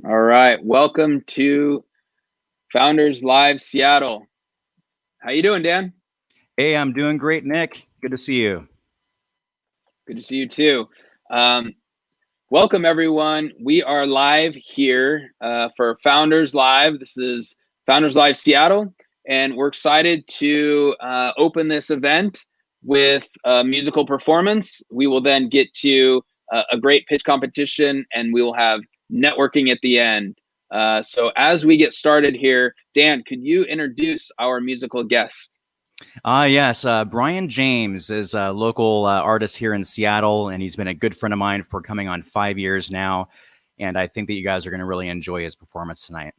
All right, welcome to Founders Live Seattle. How you doing, Dan? Hey, I'm doing great, Nick. Good to see you. Good to see you too. Welcome, everyone. We are live here for Founders Live. This is Founders Live Seattle, and we're excited to open this event with a musical performance. We will then get to a great pitch competition, and we will have networking at the end. So as we get started here, Dan, could you introduce our musical guest? Yes, Brian James is a local artist here in Seattle, and he's been a good friend of mine for coming on 5 years now. And I think that you guys are going to really enjoy his performance tonight.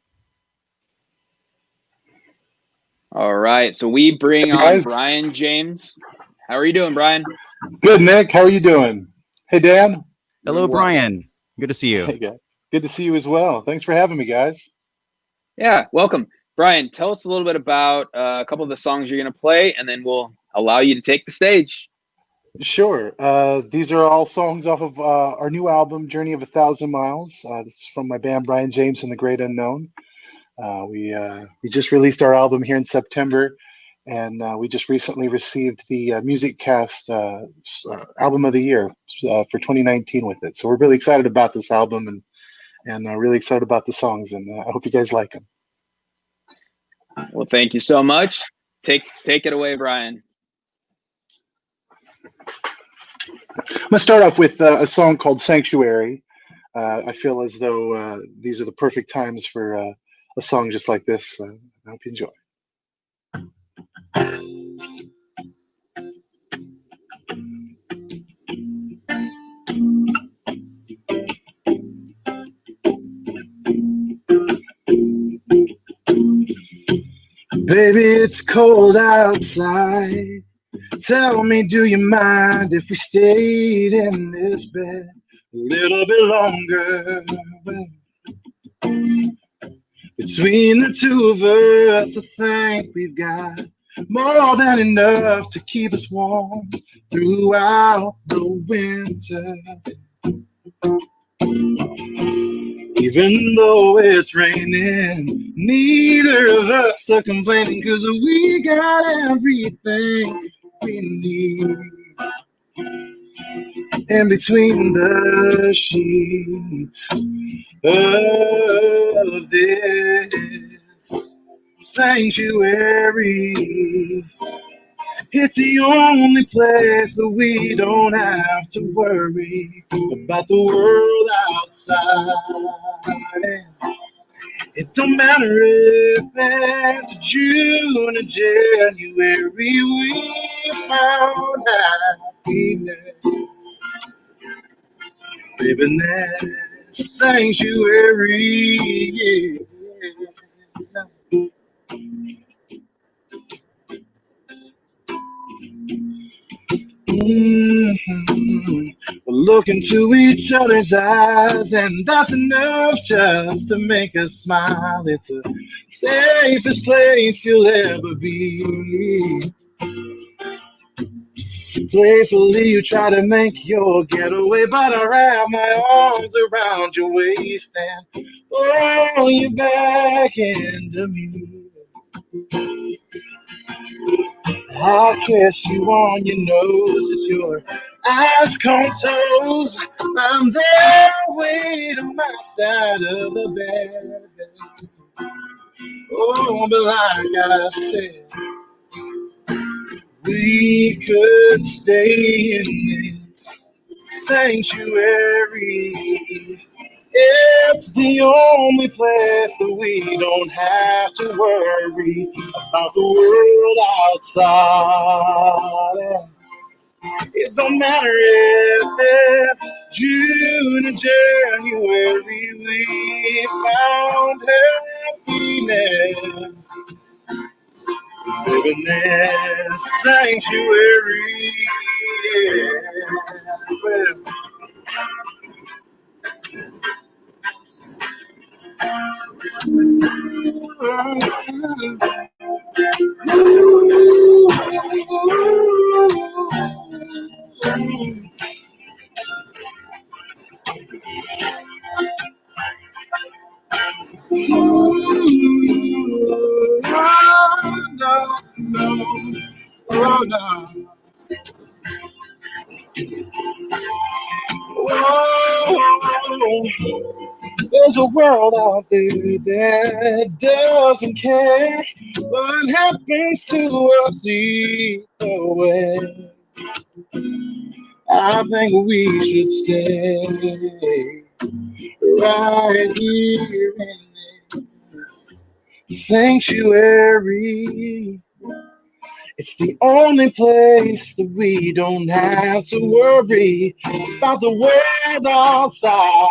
All right, so we bring on Brian James. How are you doing, Brian? Good, Nick. How are you doing? Hey, Dan. Hello, Brian. Good to see you. Hey, guys. Good to see you as well. Thanks for having me, guys. Yeah, welcome. Brian, tell us a little bit about a couple of the songs you're going to play, and then we'll allow you to take the stage. Sure. These are all songs off of our new album, Journey of 1,000 Miles. This is from my band, Brian James and the Great Unknown. We just released our album here in September, and we just recently received the MusicCast Album of the Year for 2019 with it. So we're really excited about this album and really excited about the songs, and I hope you guys like them. Well, thank you so much. Take it away, Brian. I'm gonna start off with a song called Sanctuary. I feel as though these are the perfect times for a song just like this. I hope you enjoy. Baby, it's cold outside. Tell me, do you mind if we stayed in this bed a little bit longer? Between the two of us, I think we've got more than enough to keep us warm throughout the winter. Even though it's raining, neither of us are complaining, 'cause we got everything we need in between the sheets of this sanctuary. It's the only place that we don't have to worry about the world outside. It don't matter if it's June or January, we found happiness. Baby, in that sanctuary, yeah. We'll look into each other's eyes, and that's enough just to make us smile. It's the safest place you'll ever be. Playfully you try to make your getaway, but I wrap my arms around your waist and pull you back into me. I'll kiss you on your nose as your eyes come toes. I'm there waiting my side of the bed. Oh, but like I said, we could stay in this sanctuary. It's the only place that we don't have to worry about the world outside. It don't matter if it's June or January, we found happiness. Living in sanctuary. there's a world out there that doesn't care what happens to us either way. I think we should stay right here in this sanctuary. It's the only place that we don't have to worry about the world outside.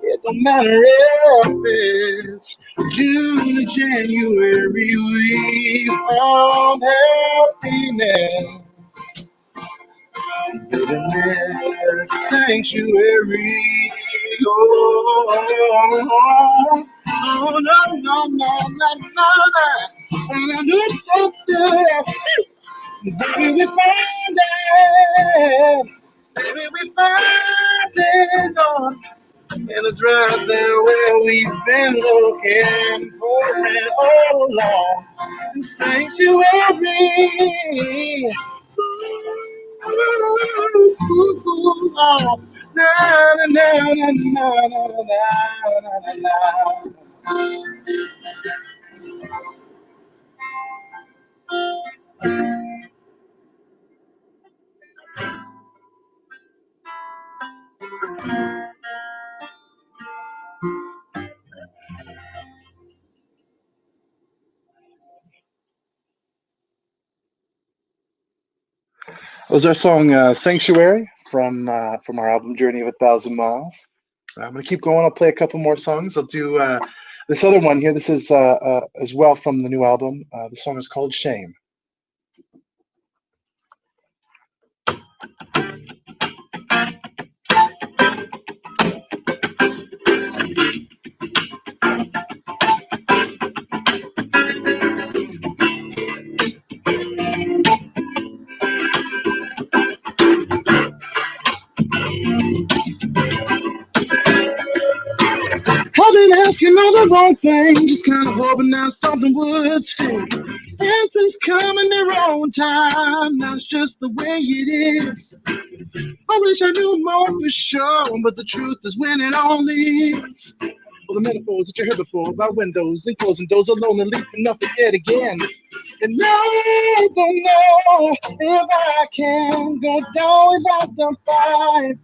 It don't matter if it's June or January, we found happiness in this sanctuary. Oh, no, no, no, no, no, no. Baby, we found it. Baby, we found it. Oh. And it's right there where we've been looking for it all along. The sanctuary. Oh, na na na na na na na na. Was our song "Sanctuary" from our album "Journey of 1,000 Miles." I'm gonna keep going. I'll play a couple more songs. I'll do this other one here. This is as well from the new album. The song is called "Shame." I've been asking all the wrong things, just kind of hoping that something would stick. Answers come in their own time, that's just the way it is. I wish I knew more for sure, but the truth is when it all leads. Well, the metaphors that you heard before about windows and closing doors alone and leaving nothing yet again. And I don't know if I can go down without the fight.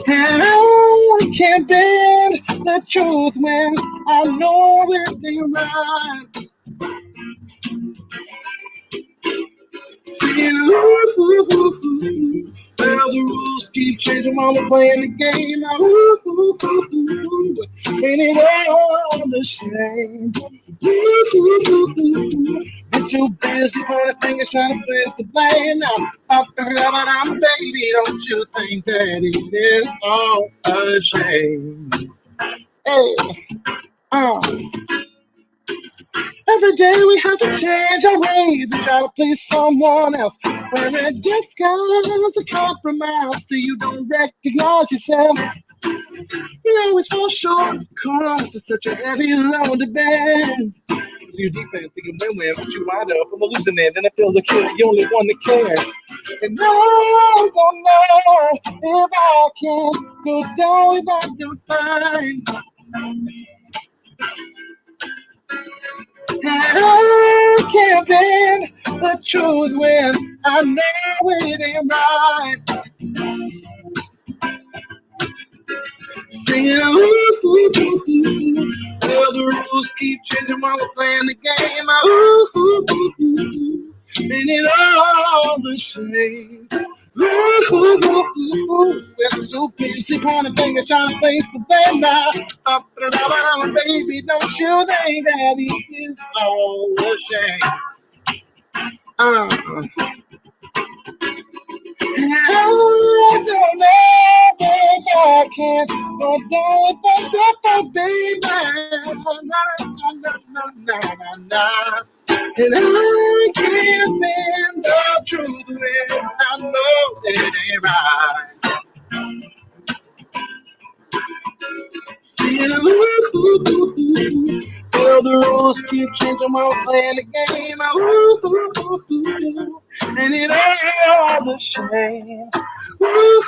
And I can't bend the truth when I know it ain't right. Singing, well, the rules keep changing while we're playing the game. Ain't it all the same? Been too busy pointing fingers trying to place the blame. Now, I'm baby, don't you think that it is all a shame? Hey, every day we have to change our ways and try to please someone else. Wearing disguise a compromise so you don't recognize yourself. You always fall short because it's such a heavy load to bear. So you deep in thinking win-win, but you wind up hallucinating and it feels like you're the only one that cares. And I don't know if I can go down without your fine. And I can't bend the truth when I know it ain't right. Singing, well, the rules keep changing while we're playing the game. Ain't it all the same? We're so busy pointing fingers trying to place the blame now. Baby, don't you think that it is all a shame? I don't know if I can go down with the baby. And I can't bend the truth when I know it ain't right. Singing, well, the rules keep changing while we're playing the game. And it ain't all the shame. Ooh,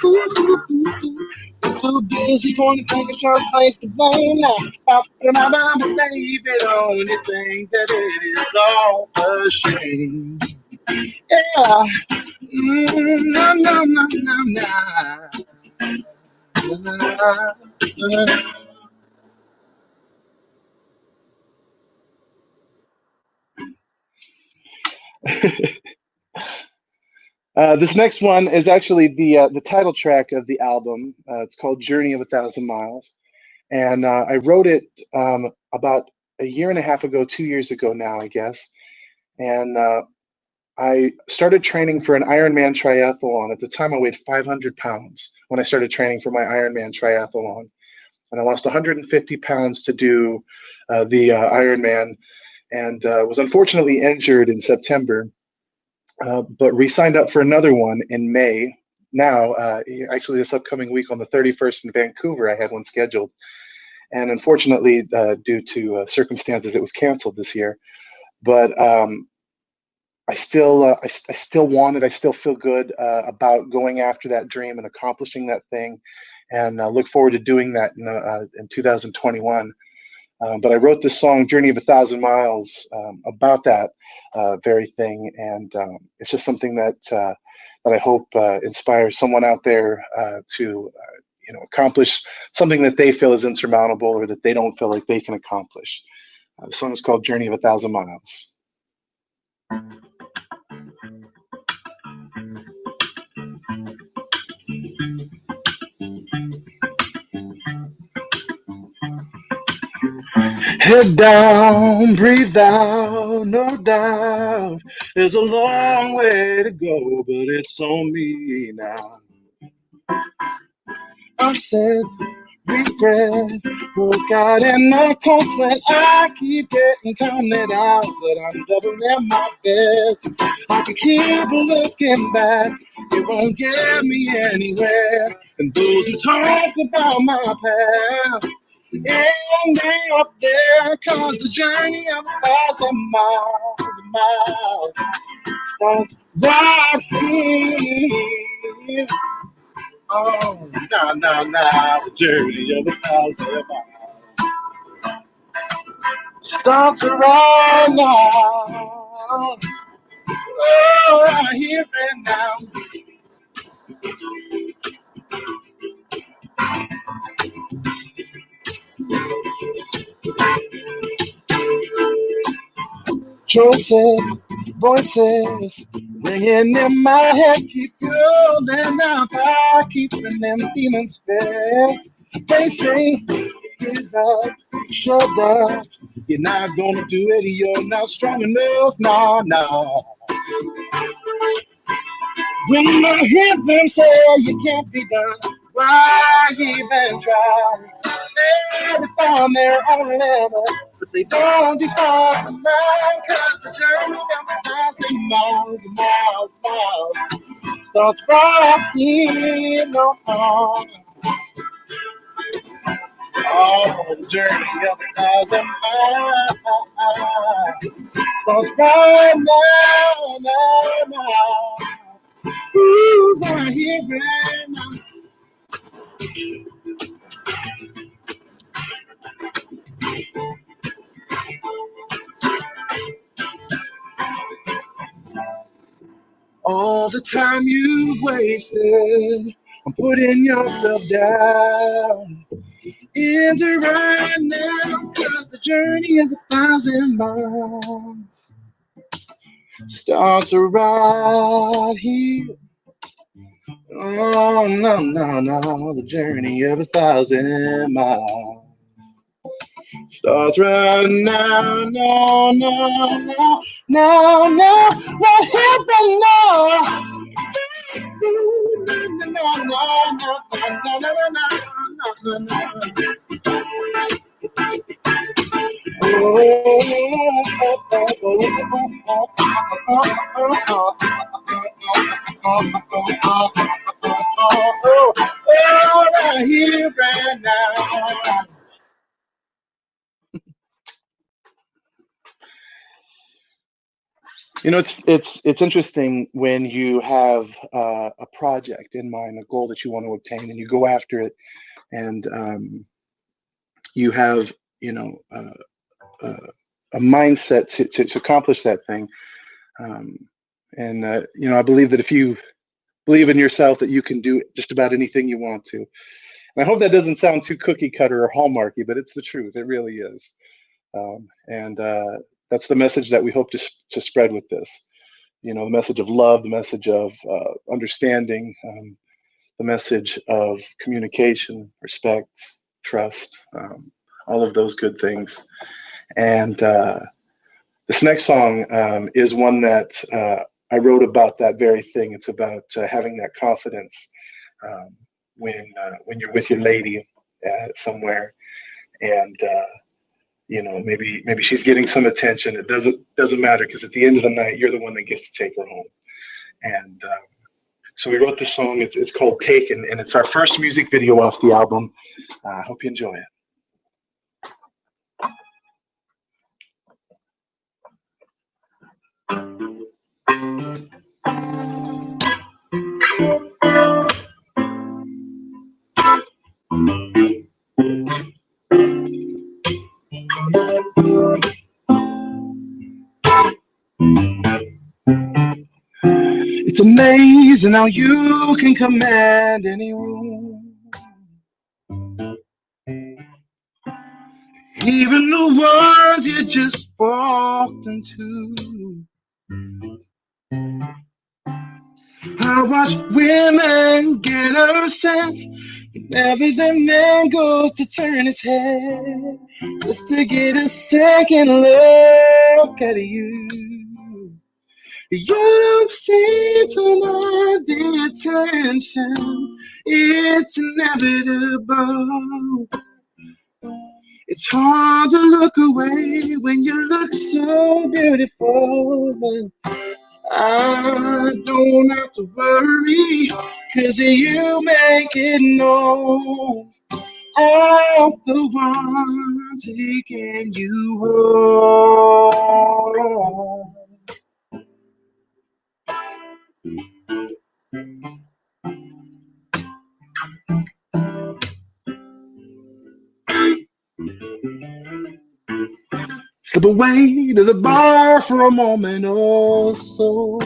too busy going to think it's your place to blame now. Baby, don't you think that it is all a shame? Yeah. No, no, no, no, no. This next one is actually the title track of the album. It's called "Journey of a Thousand Miles," and I wrote it about a year and a half ago, 2 years ago now, I guess. And I started training for an Ironman triathlon. At the time, I weighed 500 pounds when I started training for my Ironman triathlon, and I lost 150 pounds to do the Ironman, and was unfortunately injured in September. But re-signed up for another one in May. Now, actually, this upcoming week on the 31st in Vancouver, I had one scheduled, and unfortunately, due to circumstances, it was canceled this year. But I still want it. I still feel good about going after that dream and accomplishing that thing, and look forward to doing that in 2021. But I wrote this song, Journey of a Thousand Miles, about that very thing. And it's just something that I hope inspires someone out there to accomplish something that they feel is insurmountable or that they don't feel like they can accomplish. The song is called Journey of a Thousand Miles. Head down, breathe out, no doubt. There's a long way to go, but it's on me now. I said, regret, broke out in the cold sweat. I keep getting counted out, but I'm doubling my best. I can keep looking back, it won't get me anywhere. And those who talk about my past, yeah, they up there, cause the journey of 1,000 miles starts right here. Oh, now, the journey of 1,000 miles starts right now. Oh, right here and now. Choices, voices, ringing in my head, keep building up, I keeping them demons fed. They say, give up, shut up, you're not gonna do it, you're not strong enough, no. When I hear them say you can't be done, why even try? They define their own limit, but they don't define mine. Cause the journey of 1,000 miles starts right here, no more. Oh, the journey of 1,000 miles starts right now. Ooh, right here, right now. All the time you've wasted on putting yourself down. Enter right now, cause the journey of 1,000 miles starts right here. Oh, no, the journey of 1,000 miles starts right now, what happened now? Right here, right now. It's interesting when you have a project in mind, a goal that you want to obtain, and you go after it, and you have a mindset to accomplish that thing. I believe that if you believe in yourself, that you can do just about anything you want to. And I hope that doesn't sound too cookie cutter or hallmarky, but it's the truth. It really is. And that's the message that we hope to spread with this. The message of love, the message of understanding, the message of communication, respect, trust, all of those good things. And this next song is one that I wrote about that very thing. It's about having that confidence when you're with your lady somewhere, and maybe she's getting some attention. It doesn't matter, because at the end of the night, you're the one that gets to take her home. And so we wrote this song. It's called Taken, and it's our first music video off the album. I hope you enjoy it. It's amazing how you can command any room, even the ones you just walked into. I watch women get upset whenever the man goes to turn his head, just to get a second look at you. You don't seem to mind the attention. It's inevitable. It's hard to look away when you look so beautiful. But I don't have to worry, 'cause you make it known I'm the one taking you home. Slip away to the bar for a moment or so.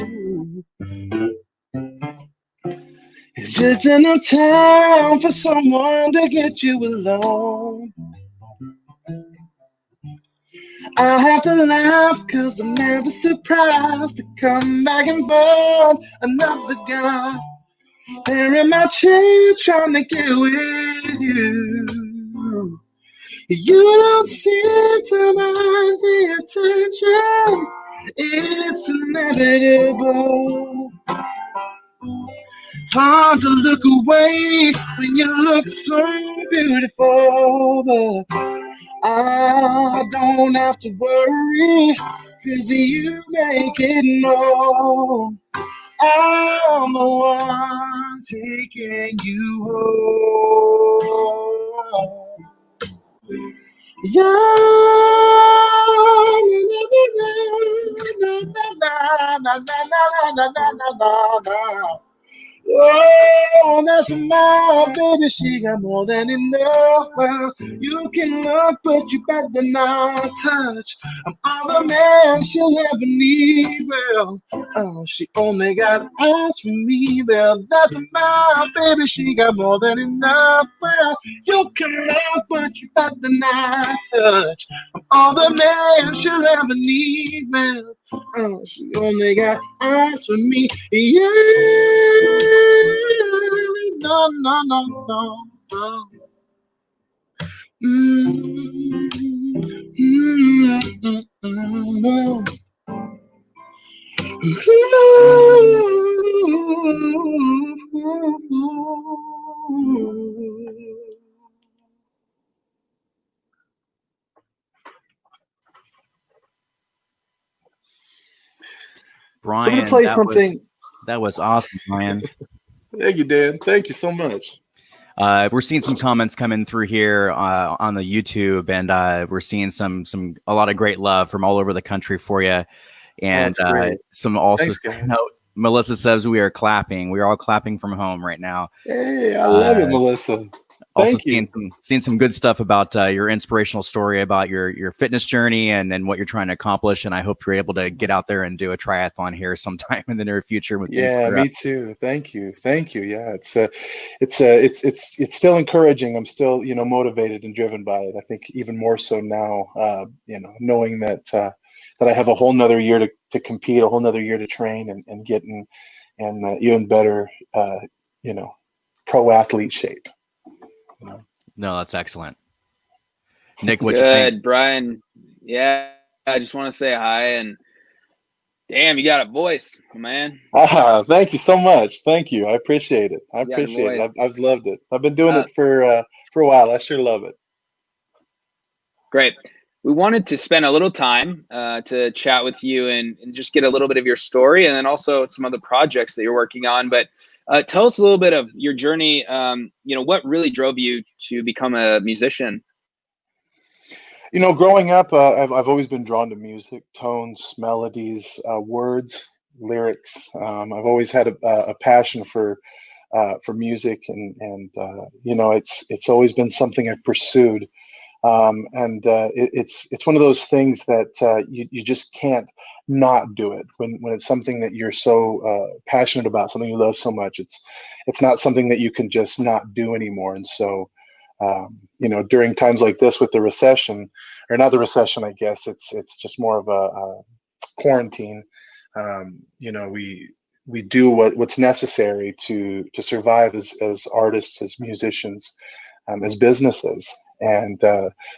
It's just enough time for someone to get you alone. I have to laugh, 'cause I'm never surprised to come back and find another guy there in my chair trying to get with you. You don't seem to mind the attention. It's inevitable. Hard to look away when you look so beautiful. But I don't have to worry, 'cause you make it known I'm the one taking you home. Yeah. Oh, that's my baby, she got more than enough. Well, you can look, but you better not touch. I'm all the man she'll ever need. Well, oh, she only got eyes for me. Well, that's my baby, she got more than enough. Well, you can look, but you better not touch. I'm all the man she'll ever need. Well, oh, she only got eyes for me. Yeah. No, no, no, no, no. No. Brian, so I'm gonna play something. That was awesome, Brian. Thank you, Dan. Thank you so much. We're seeing some comments coming through here on the YouTube, and we're seeing a lot of great love from all over the country for you. And that's great. some also, Thanks, guys. no, Melissa says we are clapping. We are all clapping from home right now. Hey, I love it, Melissa. Also Thank you. seeing some good stuff about your inspirational story about your fitness journey and what you're trying to accomplish. And I hope you're able to get out there and do a triathlon here sometime in the near future with things. Yeah, me too. Thank you. Thank you. Yeah, it's still encouraging. I'm still, motivated and driven by it. I think even more so now, knowing that that I have a whole nother year to compete, a whole nother year to train and get in even better, pro athlete shape. No, that's excellent. Nick, what you Good, think? Brian. Yeah, I just want to say hi and damn, you got a voice, man. Thank you so much. Thank you. I appreciate it. I You got a appreciate it. voice. I've loved it. I've been doing it for a while. I sure love it. Great. We wanted to spend a little time to chat with you and just get a little bit of your story and then also some other projects that you're working on. But tell us a little bit of your journey. What really drove you to become a musician? Growing up, I've always been drawn to music, tones, melodies, words, lyrics. I've always had a passion for music, and it's always been something I've pursued. It's one of those things that you just can't not do it when it's something that you're so passionate about, something you love so much. It's not something that you can just not do anymore. And so during times like this with the recession, or not the recession, I guess it's just more of a quarantine. We do what's necessary to survive as artists, as musicians, as businesses, and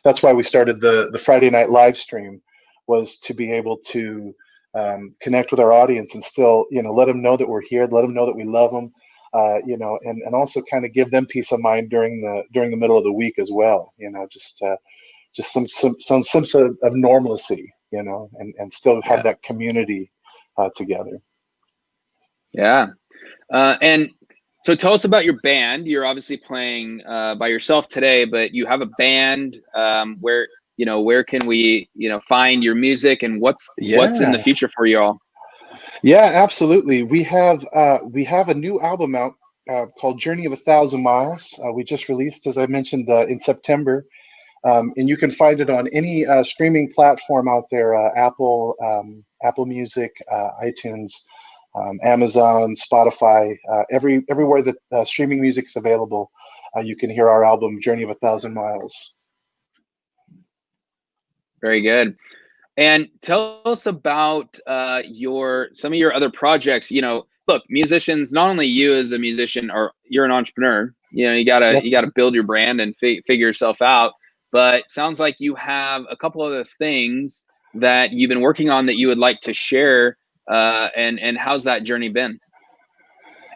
that's why we started the Friday night live stream, was to be able to connect with our audience and still let them know that we're here, let them know that we love them. And also kind of give them peace of mind during the middle of the week as well. Just some sense of normalcy, and still have that community together. Yeah, and so tell us about your band. You're obviously playing by yourself today, but you have a band. Where can we find your music and what's in the future for you all? Yeah, absolutely. We have a new album out called Journey of 1,000 Miles. We just released, as I mentioned, in September, and you can find it on any streaming platform out there: Apple Music, iTunes, Amazon, Spotify, everywhere that streaming music is available. You can hear our album Journey of 1,000 Miles. Very good. And tell us about some of your other projects. Look, musicians, not only you as a musician, or you're an entrepreneur, you gotta build your brand and figure yourself out. But it sounds like you have a couple other things that you've been working on that you would like to share. And how's that journey been?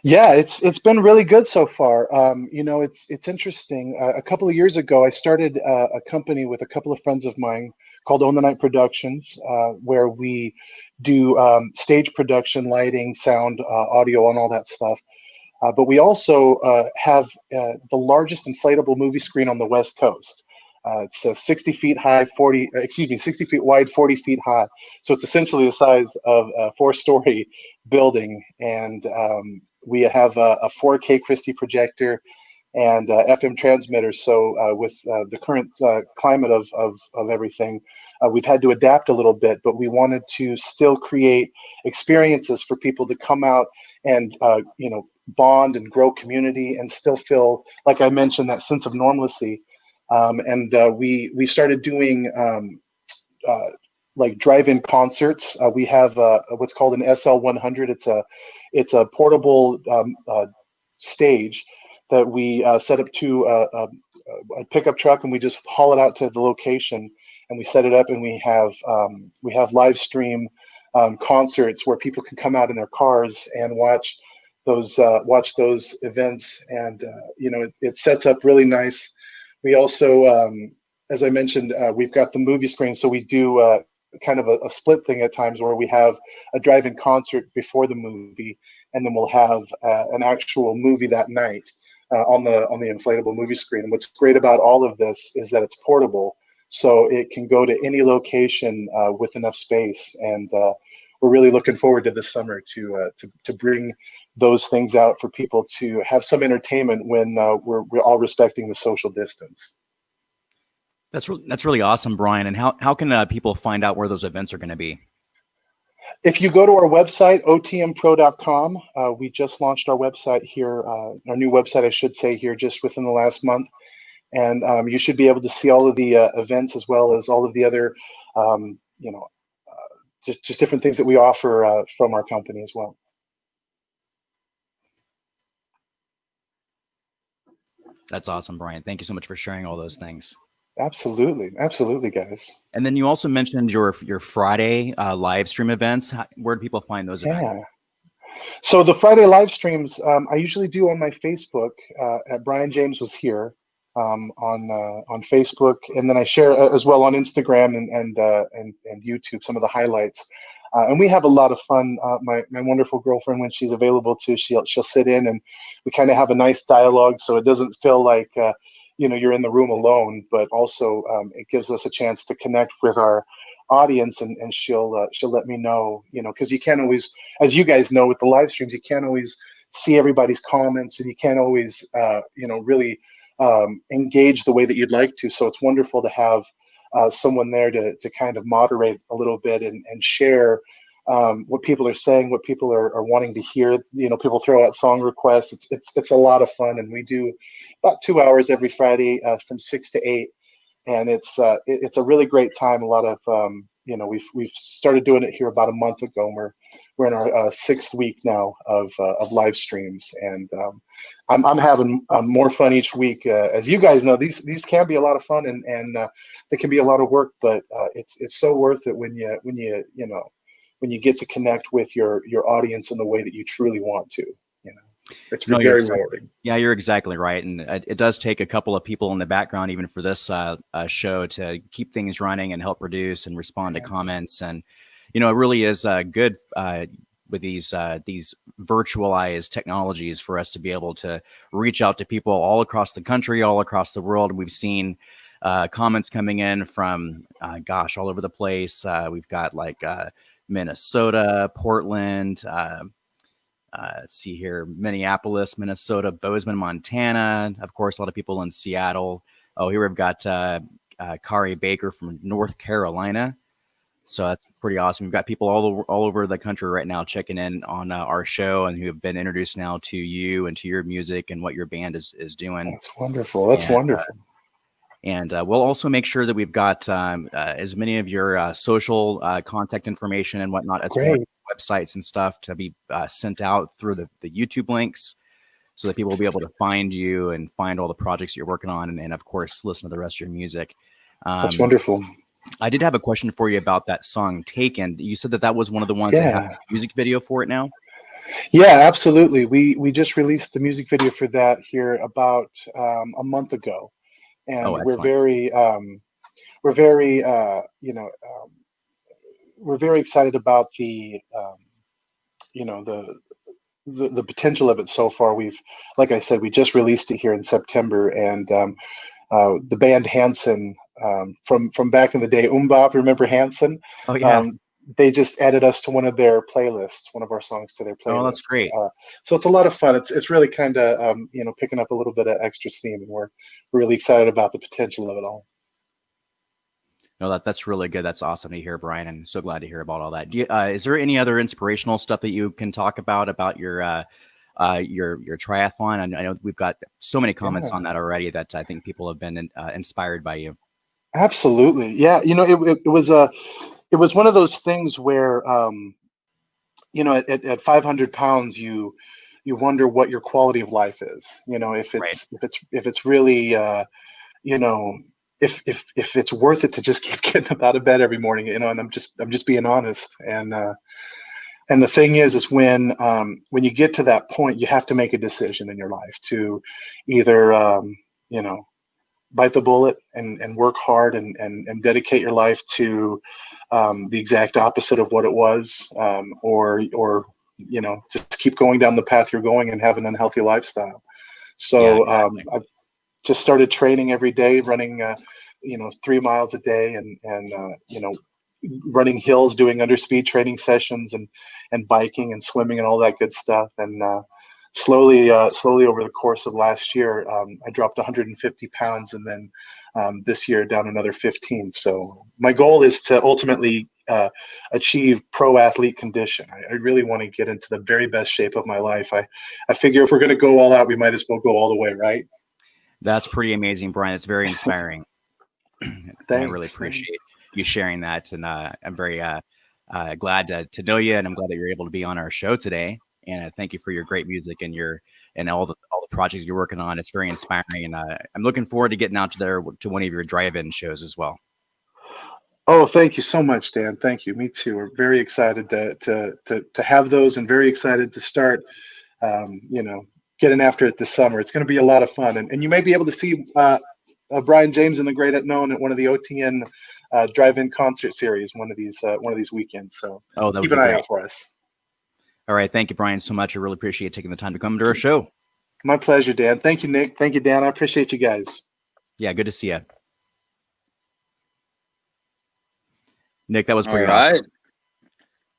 Yeah, it's been really good so far. It's interesting. A couple of years ago, I started a company with a couple of friends of mine called Own the Night Productions, where we do stage production, lighting, sound, audio, and all that stuff. But we also have the largest inflatable movie screen on the West Coast. It's 60 feet high, 60 feet wide, 40 feet high. So it's essentially the size of a 4-story building. And we have a 4K Christie projector and FM transmitters. So with the current climate of everything, we've had to adapt a little bit, but we wanted to still create experiences for people to come out and bond and grow community and still feel, like I mentioned, that sense of normalcy. We started doing like drive-in concerts. We have what's called an SL100. It's a portable stage that we set up to a pickup truck, and we just haul it out to the location, and we set it up, and we have live stream concerts where people can come out in their cars and watch those events, and it sets up really nice. We also, as I mentioned, we've got the movie screen, so we do kind of a split thing at times where we have a drive-in concert before the movie, and then we'll have an actual movie that night on the inflatable movie screen. And what's great about all of this is that it's portable, so it can go to any location with enough space. And really looking forward to this summer to bring those things out for people to have some entertainment when we're all respecting the social distance. That's really awesome, Brian. And how can people find out where those events are going to be? If you go to our website, otmpro.com, we just launched our website here, our new website, I should say, here just within the last month. And you should be able to see all of the events as well as all of the other, just different things that we offer from our company as well. That's awesome, Brian. Thank you so much for sharing all those things. Absolutely, guys. And then you also mentioned your Friday live stream events. Where do people find those events? So the Friday live streams I usually do on my Facebook at Brian James Was Here on Facebook, and then I share as well on Instagram and YouTube some of the highlights. And we have a lot of fun. My wonderful girlfriend, when she's available too, she'll sit in and we kind of have a nice dialogue, so it doesn't feel like you're in the room alone, but also it gives us a chance to connect with our audience, and she'll let me know, because you can't always, as you guys know with the live streams, you can't always see everybody's comments, and you can't always really engage the way that you'd like to. So it's wonderful to have someone there to kind of moderate a little bit and share what people are saying, what people are wanting to hear. People throw out song requests. It's a lot of fun, and we do about 2 hours every Friday from 6 to 8, and it's a really great time. A lot of we've started doing it here about a month ago, and we're in our 6th week now of live streams, and I'm having more fun each week. As you guys know, these can be a lot of fun, and they can be a lot of work, but it's so worth it when you get to connect with your audience in the way that you truly want to. It's very rewarding. Yeah, you're exactly right, and it does take a couple of people in the background, even for this show, to keep things running and help produce and respond to comments. And it really is good with these virtualized technologies for us to be able to reach out to people all across the country, all across the world. We've seen comments coming in from all over the place. We've got like Minnesota, Portland, let's see here, Minneapolis, Minnesota, Bozeman, Montana. Of course, a lot of people in Seattle. Oh, here we've got Kari Baker from North Carolina. So that's pretty awesome. We've got people all over the country right now checking in on our show, and who have been introduced now to you and to your music and what your band is doing. That's wonderful. That's wonderful. And we'll also make sure that we've got as many of your social contact information and whatnot as well, websites and stuff, to be sent out through the YouTube links, so that people will be able to find you and find all the projects you're working on, and of course, listen to the rest of your music. That's wonderful. I did have a question for you about that song Taken. You said that was one of the ones that has a music video for it now? Yeah, absolutely. We just released the music video for that here about a month ago. And we're very excited about the potential of it so far. Like I said, we just released it here in September, and the band Hanson from back in the day, Mbemba, remember Hanson? Oh yeah. They just added us to one of their playlists, one of our songs to their playlist. Oh, that's great. So it's a lot of fun. It's really kind of picking up a little bit of extra steam, and we're really excited about the potential of it all. No, that's really good. That's awesome to hear, Brian, and so glad to hear about all that. Is there any other inspirational stuff that you can talk about your triathlon? I know we've got so many comments on that already that I think people have been inspired by you. Absolutely, yeah. It was one of those things where, at 500 pounds, you wonder what your quality of life is. If it's really, if it's worth it to just keep getting up out of bed every morning. And I'm just being honest. And the thing is when you get to that point, you have to make a decision in your life to either, bite the bullet and work hard and dedicate your life to the exact opposite of what it was, or just keep going down the path you're going and have an unhealthy lifestyle. So exactly. I've just started training every day, running 3 miles a day, and running hills, doing underspeed training sessions, and biking and swimming and all that good stuff. And slowly over the course of last year, I dropped 150 pounds, and then this year down another 15. So my goal is to ultimately achieve pro athlete condition. I really want to get into the very best shape of my life. I figure if we're going to go all out, we might as well go all the way, right? That's pretty amazing, Brian. It's very inspiring. Thanks, I really appreciate you sharing that, and I'm very glad to know you, and I'm glad that you're able to be on our show today. And thank you for your great music and all the projects you're working on. It's very inspiring, and I'm looking forward to getting out to one of your drive-in shows as well. Oh, thank you so much, Dan. Thank you. Me too. We're very excited to have those, and very excited to start, getting after it this summer. It's going to be a lot of fun, and you may be able to see Brian James and the Great Unknown at one of the OTN drive-in concert series one of these weekends. So keep an eye out for us. All right, thank you, Brian, so much. I really appreciate taking the time to come to our show. My pleasure, Dan. Thank you, Nick. Thank you, Dan. I appreciate you guys. Yeah, good to see you. Nick, that was pretty awesome. Right.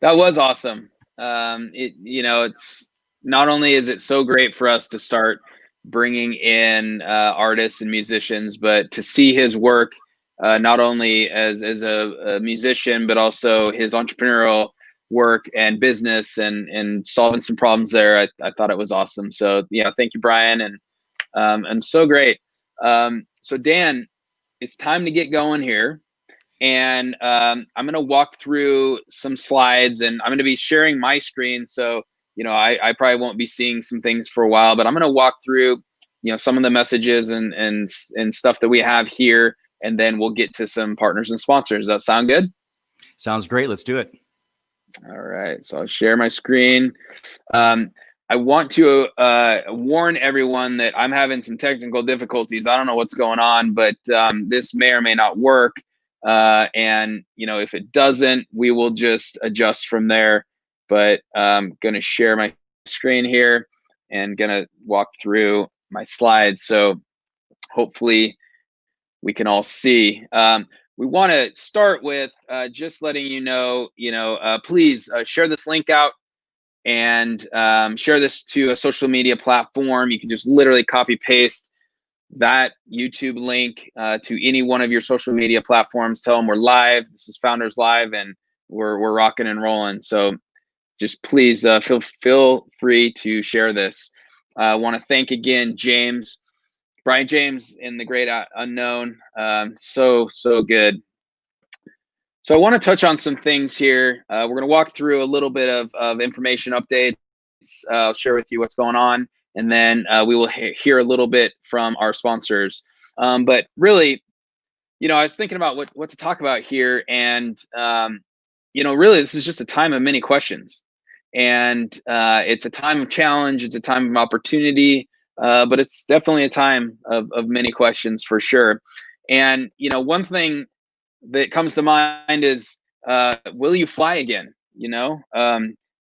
That was awesome. It's not only is it so great for us to start bringing in artists and musicians, but to see his work, not only as a musician, but also his entrepreneurial work and business and solving some problems there. I thought it was awesome. So yeah, thank you, Brian. And I'm so great. So Dan, it's time to get going here. And I'm going to walk through some slides, and I'm going to be sharing my screen. So, I probably won't be seeing some things for a while, but I'm going to walk through, some of the messages and stuff that we have here, and then we'll get to some partners and sponsors. Does that sound good? Sounds great. Let's do it. All right. So I'll share my screen. I want to warn everyone that I'm having some technical difficulties. I don't know what's going on, but this may or may not work. And if it doesn't, we will just adjust from there. But I'm going to share my screen here and going to walk through my slides. So hopefully we can all see. We want to start with just letting you know, please share this link out and share this to a social media platform. You can just literally copy paste that YouTube link to any one of your social media platforms. Tell them we're live. This is Founders Live, and we're rocking and rolling. So just please feel free to share this. I want to thank again Brian James in the Great Unknown. So good. So I want to touch on some things here. We're going to walk through a little bit of information updates. I'll share with you what's going on. And then we will hear a little bit from our sponsors. But really, I was thinking about what to talk about here. And, really, this is just a time of many questions. And it's a time of challenge. It's a time of opportunity. But it's definitely a time of many questions for sure. And, one thing that comes to mind is, will you fly again?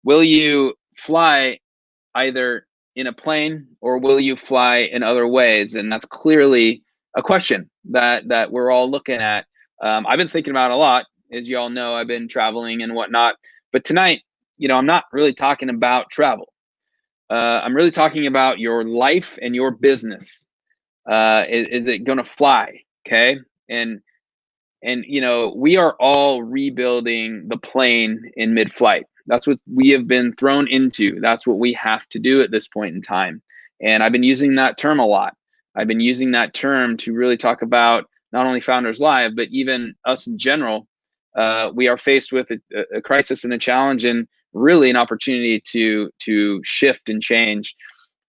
Will you fly either in a plane, or will you fly in other ways? And that's clearly a question that we're all looking at. I've been thinking about it a lot. As you all know, I've been traveling and whatnot. But tonight, I'm not really talking about travel. I'm really talking about your life and your business. Is it going to fly? Okay. And we are all rebuilding the plane in mid-flight. That's what we have been thrown into. That's what we have to do at this point in time. And I've been using that term a lot. I've been using that term to really talk about not only Founders Live, but even us in general. We are faced with a crisis and a challenge, and really an opportunity to shift and change.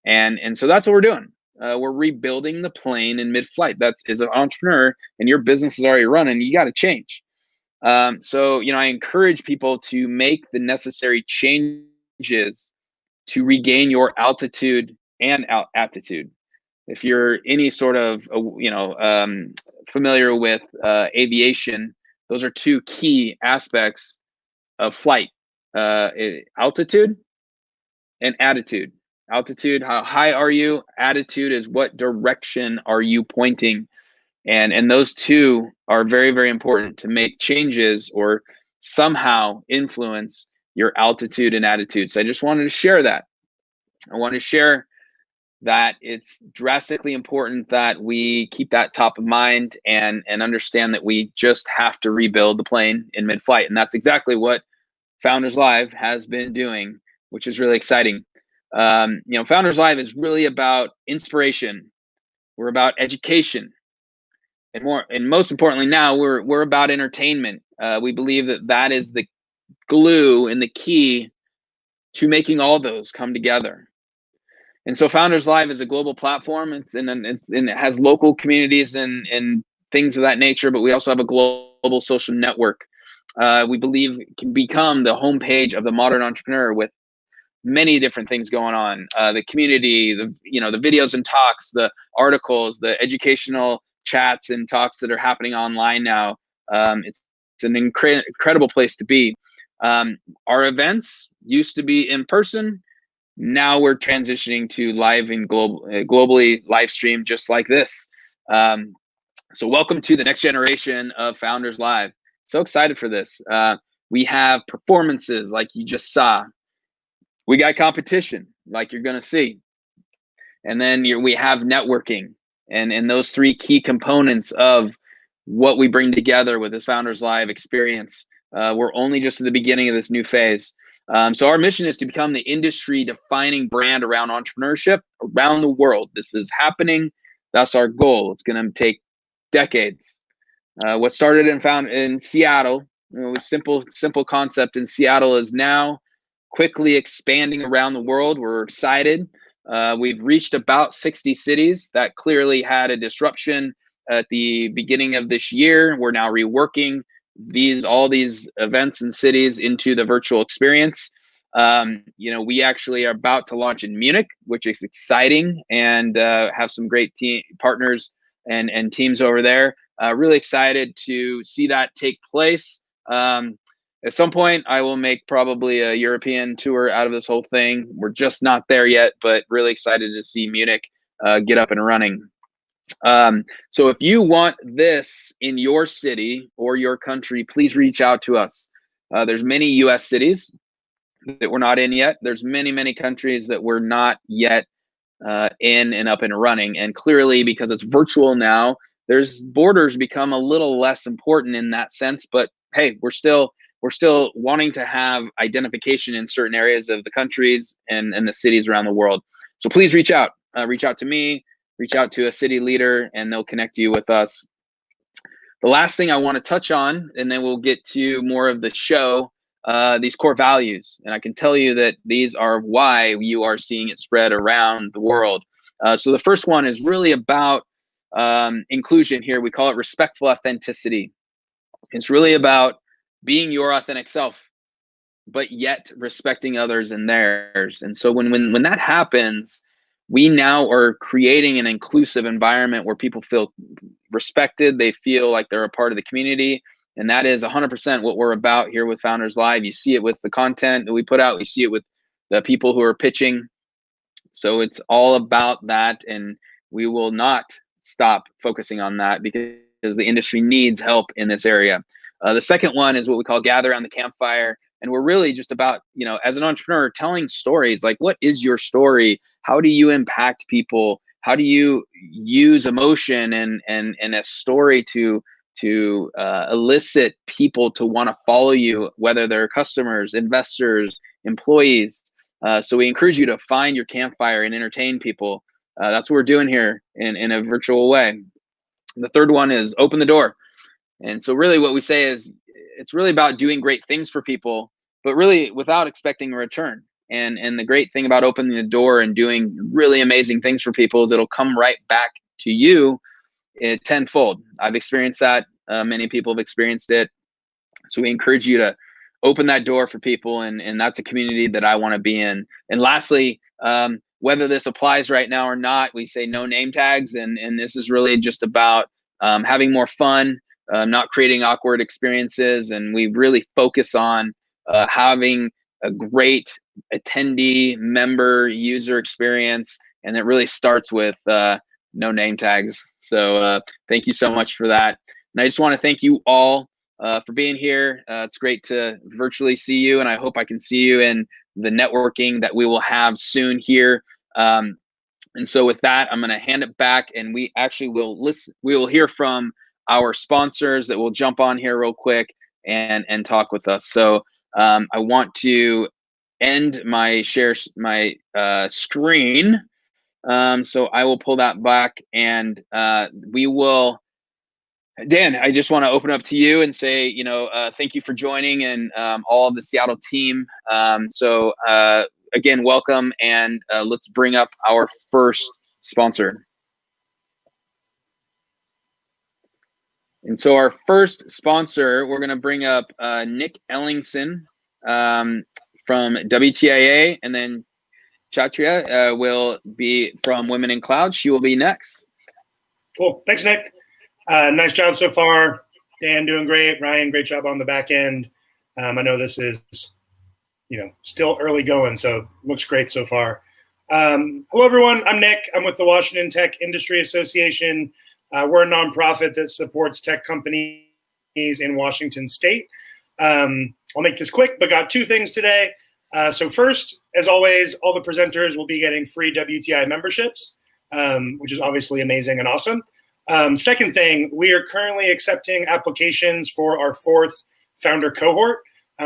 And so that's what we're doing. We're rebuilding the plane in mid-flight. That's, as an entrepreneur and your business is already running, you got to change. So, I encourage people to make the necessary changes to regain your altitude and aptitude. If you're any sort of, familiar with aviation, those are two key aspects of flight: altitude and attitude. Altitude, how high are you? Attitude is what direction are you pointing? And those two are very, very important to make changes or somehow influence your altitude and attitude. So I just wanted to share that. I want to share that it's drastically important that we keep that top of mind and understand that we just have to rebuild the plane in mid-flight. And that's exactly what Founders Live has been doing, which is really exciting. Founders Live is really about inspiration. We're about education, and most importantly, now we're about entertainment. We believe that is the glue and the key to making all those come together. And so Founders Live is a global platform. And it has local communities and things of that nature, but we also have a global social network. We believe it can become the homepage of the modern entrepreneur with many different things going on. The community, the videos and talks, the articles, the educational chats and talks that are happening online now. It's an incredible place to be. Our events used to be in person. Now we're transitioning to live and globally live stream just like this. So welcome to the next generation of Founders Live. So excited for this. We have performances like you just saw. We got competition like you're going to see. And then we have networking and those three key components of what we bring together with this Founders Live experience. We're only just at the beginning of this new phase. So our mission is to become the industry defining brand around entrepreneurship around the world. This is happening. That's our goal. It's going to take decades. What started in Seattle, with simple concept in Seattle is now quickly expanding around the world. We're excited. We've reached about 60 cities. That clearly had a disruption at the beginning of this year. We're now reworking all these events and cities into the virtual experience. We actually are about to launch in Munich, which is exciting, and have some great partners and teams over there. Really excited to see that take place. At some point, I will make probably a European tour out of this whole thing. We're just not there yet, but really excited to see Munich get up and running. So if you want this in your city or your country, please reach out to us. There's many US cities that we're not in yet. There's many countries that we're not yet in and up and running. And clearly, because it's virtual now, there's borders become a little less important in that sense. But hey, we're still wanting to have identification in certain areas of the countries and the cities around the world. So please reach out. Reach out to me. Reach out to a city leader, and they'll connect you with us. The last thing I want to touch on, and then we'll get to more of the show, these core values. And I can tell you that these are why you are seeing it spread around the world. So the first one is really about inclusion here. We call it respectful authenticity. It's really about being your authentic self, but yet respecting others and theirs. And so when that happens, we now are creating an inclusive environment where people feel respected. They feel like they're a part of the community. And that is 100% what we're about here with Founders Live. You see it with the content that we put out. You see it with the people who are pitching. So it's all about that. And we will not stop focusing on that because the industry needs help in this area. The second one is what we call gather around the campfire. And we're really just about, as an entrepreneur, telling stories. Like, what is your story? How do you impact people? How do you use emotion and a story to elicit people to want to follow you, whether they're customers, investors, employees? So we encourage you to find your campfire and entertain people. That's what we're doing here in a virtual way. The third one is open the door. And so really what we say is it's really about doing great things for people, but really without expecting a return. And the great thing about opening the door and doing really amazing things for people is it'll come right back to you tenfold. I've experienced that. Many people have experienced it. So we encourage you to open that door for people, and that's a community that I want to be in. And lastly, whether this applies right now or not, we say no name tags, and this is really just about having more fun, not creating awkward experiences, and we really focus on having a great attendee, member, user experience, and it really starts with no name tags. So thank you so much for that. And I just want to thank you all for being here. It's great to virtually see you, and I hope I can see you in the networking that we will have soon here. And so with that, I'm going to hand it back, and we actually will listen. We will hear from our sponsors that will jump on here real quick and talk with us. So I want to end my screen. So I will pull that back, and we will. Dan, I just want to open up to you and say, thank you for joining, and all of the Seattle team. So again, welcome, and let's bring up our first sponsor. And so our first sponsor, we're going to bring up Nick Ellingson from WTIA, and then Chaitra will be from Women in Cloud. She will be next. Cool. Thanks, Nick. Nice job so far. Dan, doing great. Ryan, great job on the back end. I know this is, still early going, so looks great so far. Hello, everyone. I'm Nick. I'm with the Washington Tech Industry Association. We're a nonprofit that supports tech companies in Washington State. I'll make this quick, but got two things today. So first, as always, all the presenters will be getting free WTI memberships, which is obviously amazing and awesome. Second thing, we are currently accepting applications for our fourth founder cohort.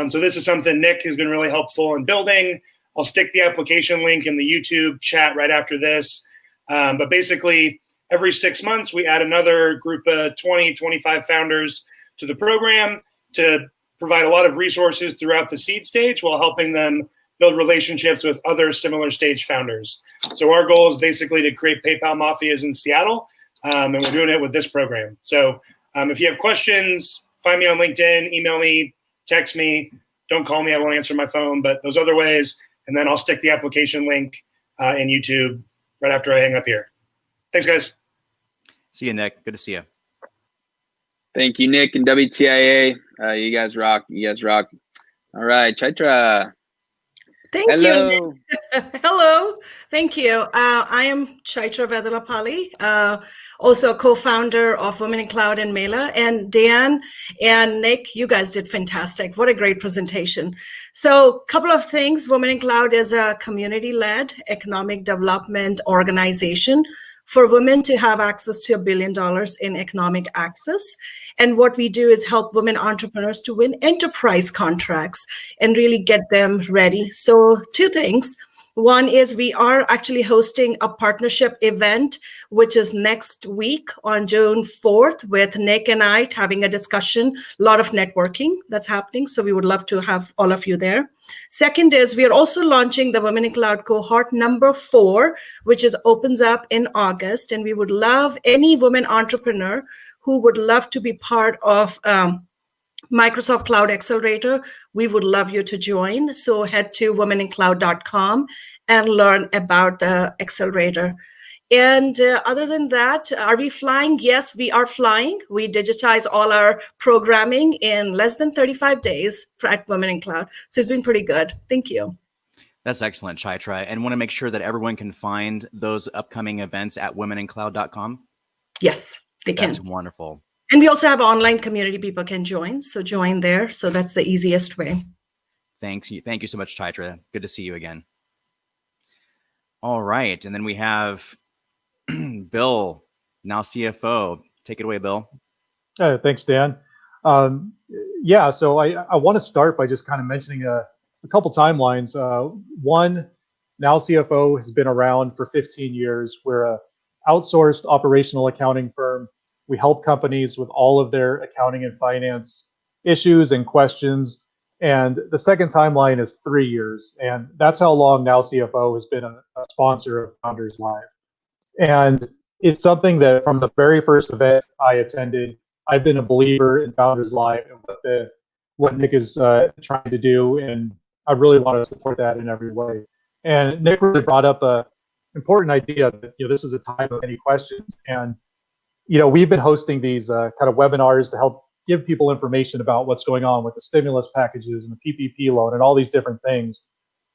So this is something Nick has been really helpful in building. I'll stick the application link in the YouTube chat right after this. But basically, every 6 months, we add another group of 20, 25 founders to the program to provide a lot of resources throughout the seed stage while helping them build relationships with other similar stage founders. So our goal is basically to create PayPal mafias in Seattle. And we're doing it with this program. So if you have questions, find me on LinkedIn, email me, text me. Don't call me. I won't answer my phone, but those other ways. And then I'll stick the application link in YouTube right after I hang up here. Thanks, guys. See you, Nick. Good to see you. Thank you, Nick and WTIA. You guys rock. You guys rock. All right, Chaitra. Thank Hello. you. Hello. Thank you. I am Chaitra Vedilapali, also a co-founder of Women in Cloud and Mela. And Dan and Nick, you guys did fantastic. What a great presentation. So a couple of things. Women in Cloud is a community-led economic development organization for women to have access to $1 billion in economic access. And what we do is help women entrepreneurs to win enterprise contracts and really get them ready. So two things. One is we are actually hosting a partnership event, which is next week on June 4th with Nick and I having a discussion, a lot of networking that's happening. So we would love to have all of you there. Second is we are also launching the Women in Cloud cohort number 4, which opens up in August. And we would love any woman entrepreneur who would love to be part of Microsoft Cloud Accelerator. We would love you to join. So head to womenincloud.com and learn about the Accelerator. And other than that, are we flying? Yes, we are flying. We digitize all our programming in less than 35 days at Women in Cloud. So it's been pretty good. Thank you. That's excellent, Chaitra. And want to make sure that everyone can find those upcoming events at womenincloud.com? Yes, they can. That's wonderful. And we also have online community people can join. So join there. So that's the easiest way. Thank you so much, Chaitra. Good to see you again. All right. And then we have Bill, now CFO. Take it away, Bill. Thanks, Dan. So I want to start by just kind of mentioning a couple timelines. One, now CFO has been around for 15 years. We're an outsourced operational accounting firm. We help companies with all of their accounting and finance issues and questions. And the second timeline is 3 years. And that's how long Now CFO has been a sponsor of Founders Live. And it's something that from the very first event I attended, I've been a believer in Founders Live and what Nick is trying to do. And I really want to support that in every way. And Nick really brought up an important idea that this is a time of many questions. And we've been hosting these kind of webinars to help give people information about what's going on with the stimulus packages and the PPP loan and all these different things.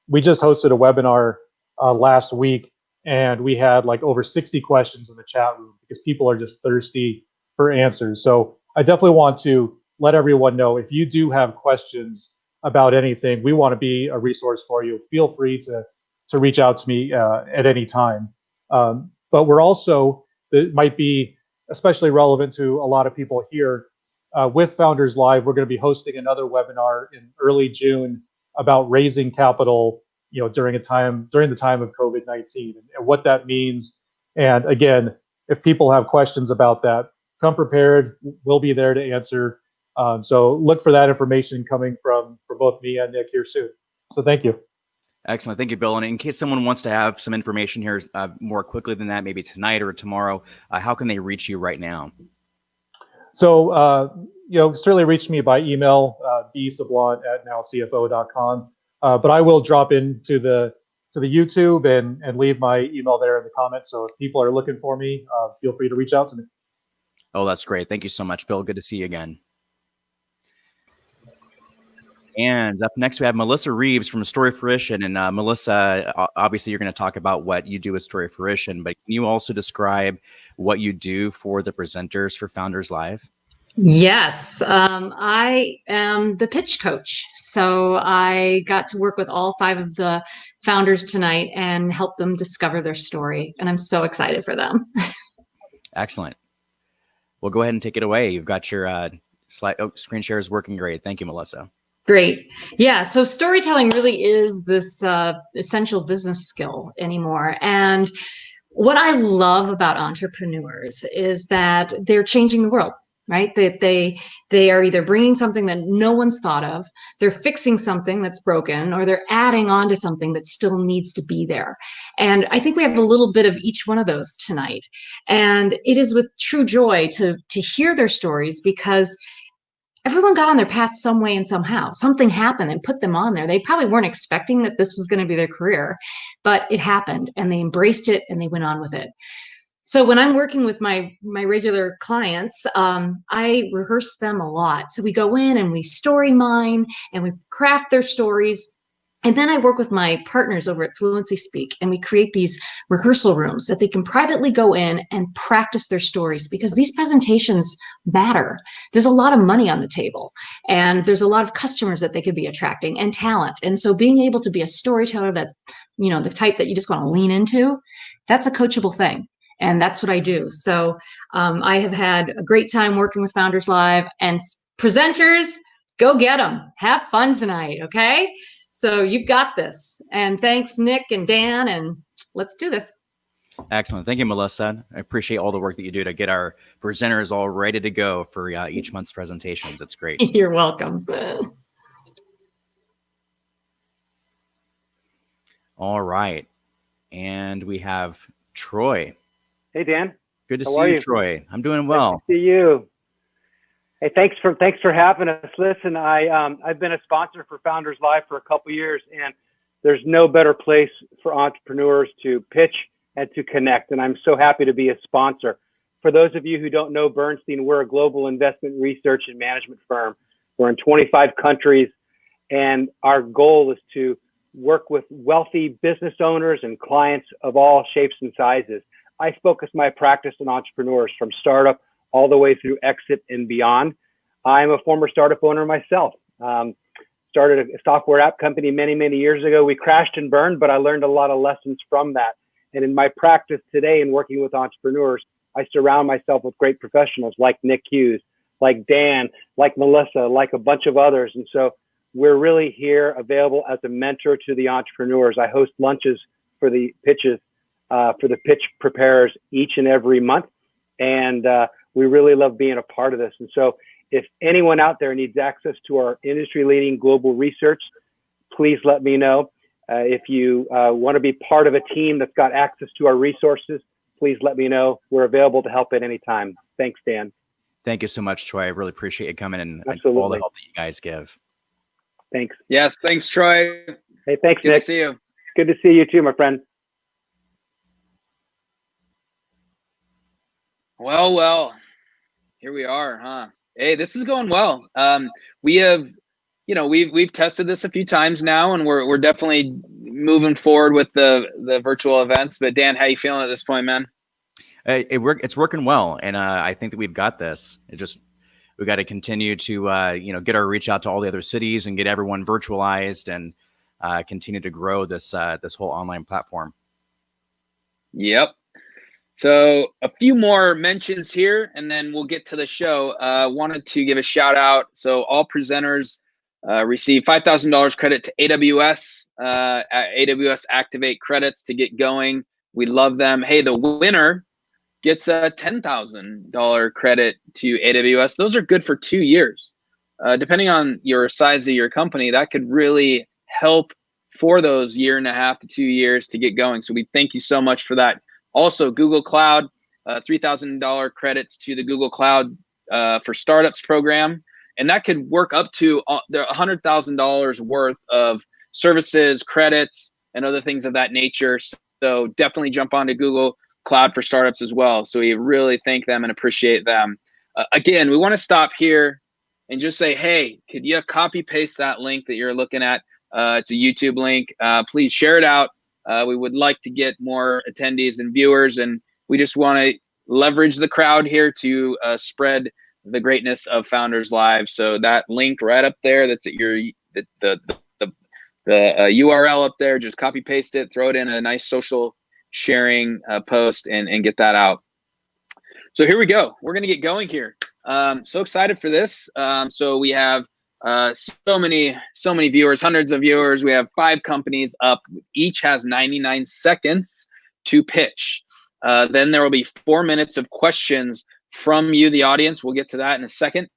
We just hosted a webinar last week, and we had like over 60 questions in the chat room because people are just thirsty for answers. So I definitely want to let everyone know if you do have questions about anything, we want to be a resource for you. Feel free to reach out to me at any time. But we're also, it might be especially relevant to a lot of people here, with Founders Live, we're going to be hosting another webinar in early June about raising capital, during the time of COVID-19 and what that means. And again, if people have questions about that, come prepared. We'll be there to answer. So look for that information coming from both me and Nick here soon. So thank you. Excellent. Thank you, Bill. And in case someone wants to have some information here more quickly than that, maybe tonight or tomorrow, how can they reach you right now? So, certainly reach me by email, bsablon@nowcfo.com. But I will drop into the YouTube and leave my email there in the comments. So if people are looking for me, feel free to reach out to me. Oh, that's great. Thank you so much, Bill. Good to see you again. And up next, we have Melissa Reeves from Story Fruition. And Melissa, obviously, you're going to talk about what you do with Story Fruition, but can you also describe what you do for the presenters for Founders Live? Yes, I am the pitch coach. So I got to work with all 5 of the founders tonight and help them discover their story. And I'm so excited for them. Excellent. Well, go ahead and take it away. You've got your slide. Oh, screen share is working great. Thank you, Melissa. Great. Yeah. So storytelling really is this essential business skill anymore. And what I love about entrepreneurs is that they're changing the world, right? That they are either bringing something that no one's thought of, they're fixing something that's broken, or they're adding on to something that still needs to be there. And I think we have a little bit of each one of those tonight. And it is with true joy to hear their stories, because everyone got on their path some way and somehow. Something happened and put them on there. They probably weren't expecting that this was going to be their career, but it happened and they embraced it and they went on with it. So when I'm working with my regular clients, I rehearse them a lot. So we go in and we story mine and we craft their stories. And then I work with my partners over at Fluency Speak, and we create these rehearsal rooms that they can privately go in and practice their stories, because these presentations matter. There's a lot of money on the table, and there's a lot of customers that they could be attracting and talent. And so being able to be a storyteller that's, the type that you just want to lean into, that's a coachable thing. And that's what I do. So I have had a great time working with Founders Live, and presenters, go get them. Have fun tonight, okay? So you've got this. And thanks, Nick and Dan, and let's do this. Excellent. Thank you, Melissa. I appreciate all the work that you do to get our presenters all ready to go for each month's presentations. That's great. You're welcome. All right. And we have Troy. Hey, Dan. Good to see you, Troy. I'm doing well. Good to see you. Hey, thanks for having us. Listen, I've been a sponsor for Founders Live for a couple years, and there's no better place for entrepreneurs to pitch and to connect. And I'm so happy to be a sponsor. For those of you who don't know Bernstein, we're a global investment research and management firm. We're in 25 countries, and our goal is to work with wealthy business owners and clients of all shapes and sizes. I focus my practice on entrepreneurs from startup all the way through exit and beyond. I'm a former startup owner myself. Started a software app company many, many years ago. We crashed and burned, but I learned a lot of lessons from that. And in my practice today in working with entrepreneurs, I surround myself with great professionals like Nick Hughes, like Dan, like Melissa, like a bunch of others. And so we're really here available as a mentor to the entrepreneurs. I host lunches for the pitches, for the pitch preparers each and every month. And we really love being a part of this. And so if anyone out there needs access to our industry-leading global research, please let me know. If you want to be part of a team that's got access to our resources, please let me know. We're available to help at any time. Thanks, Dan. Thank you so much, Troy. I really appreciate you coming and Absolutely. all the help that you guys give. Thanks. Yes, thanks, Troy. Hey, thanks, Good Nick. to see you. Good to see you too, my friend. Well, here we are, huh? Hey, this is going well. We have, we've tested this a few times now, and we're definitely moving forward with the virtual events. But Dan, how you feeling at this point, man? It's working well, and I think that we've got this. we got to continue to get our reach out to all the other cities and get everyone virtualized and continue to grow this this whole online platform. Yep. So a few more mentions here, and then we'll get to the show. Wanted to give a shout out. So all presenters receive $5,000 credit to AWS. AWS Activate credits to get going. We love them. Hey, the winner gets a $10,000 credit to AWS. Those are good for 2 years. Depending on your size of your company, that could really help for those 1.5 to 2 years to get going. So we thank you so much for that. Also, Google Cloud, $3,000 credits to the Google Cloud for Startups program. And that could work up to $100,000 worth of services, credits, and other things of that nature. So definitely jump onto Google Cloud for Startups as well. So we really thank them and appreciate them. Again, we want to stop here and just say, hey, could you copy paste that link that you're looking at? It's a YouTube link. Please share it out. We would like to get more attendees and viewers, and we just want to leverage the crowd here to spread the greatness of Founders Live. So that link right up there, that's at your the URL up there. Just copy paste it, throw it in a nice social sharing post, and get that out. So here we go. We're gonna get going here. So excited for this. So we have so many viewers, hundreds of viewers. We have 5 companies up. Each has 99 seconds to pitch. Then there will be 4 minutes of questions from you, the audience. We'll get to that in a second.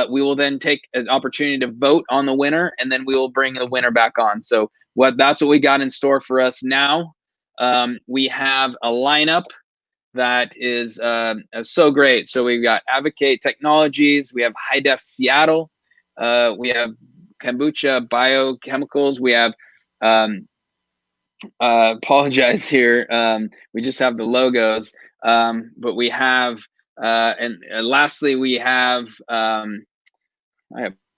We will then take an opportunity to vote on the winner, and then we will bring the winner back on. So that's what we got in store for us now. We have a lineup that is so great. So we've got Advocate Technologies. We have Hidef Seattle. We have Kombucha Biochemicals. We have, apologize here. We just have the logos. But we have, and lastly, we have, I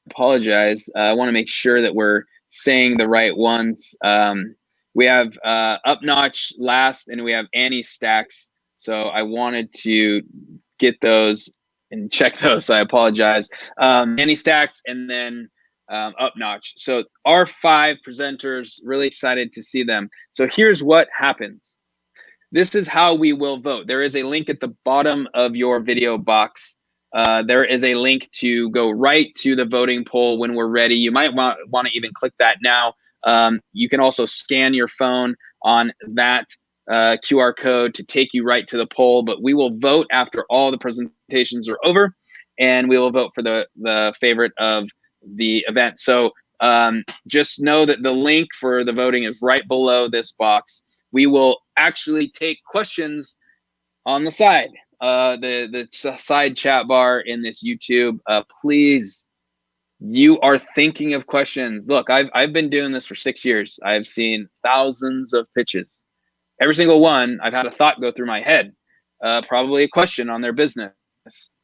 apologize. I want to make sure that we're saying the right ones. We have Upnotch last, and we have AnnieStacks. So I wanted to get those and check those. So I apologize. AnnieStacks and then Upnotch. So our 5 presenters, really excited to see them. So here's what happens. This is how we will vote. There is a link at the bottom of your video box. There is a link to go right to the voting poll when we're ready. You might want to even click that now. You can also scan your phone on that QR code to take you right to the poll, but we will vote after all the presentations are over, and we will vote for the favorite of the event. So just know that the link for the voting is right below this box. We will actually take questions on the side, the side chat bar in this YouTube. Please, you are thinking of questions. Look, I've been doing this for 6 years. I've seen thousands of pitches. Every single one, I've had a thought go through my head, probably a question on their business.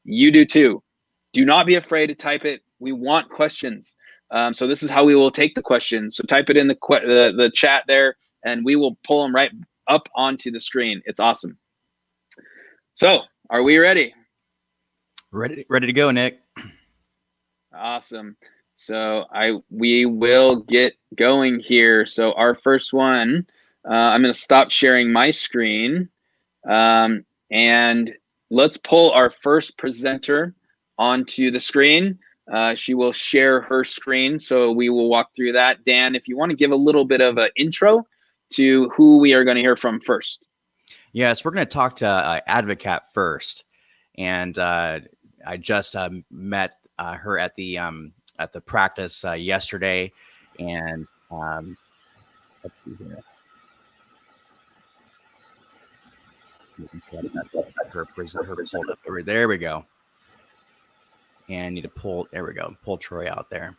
You do too. Do not be afraid to type it. We want questions. So this is how we will take the questions. So type it in the chat there, and we will pull them right up onto the screen. It's awesome. So are we ready? Ready to go, Nick. Awesome. So we will get going here. So our first one, I'm going to stop sharing my screen, and let's pull our first presenter onto the screen. She will share her screen, so we will walk through that. Dan, if you want to give a little bit of an intro to who we are going to hear from first. Yes, we're going to talk to Advocat first, and I just met her at the practice yesterday, and let's see here. There we go. And need to pull, there we go, pull Troy out there.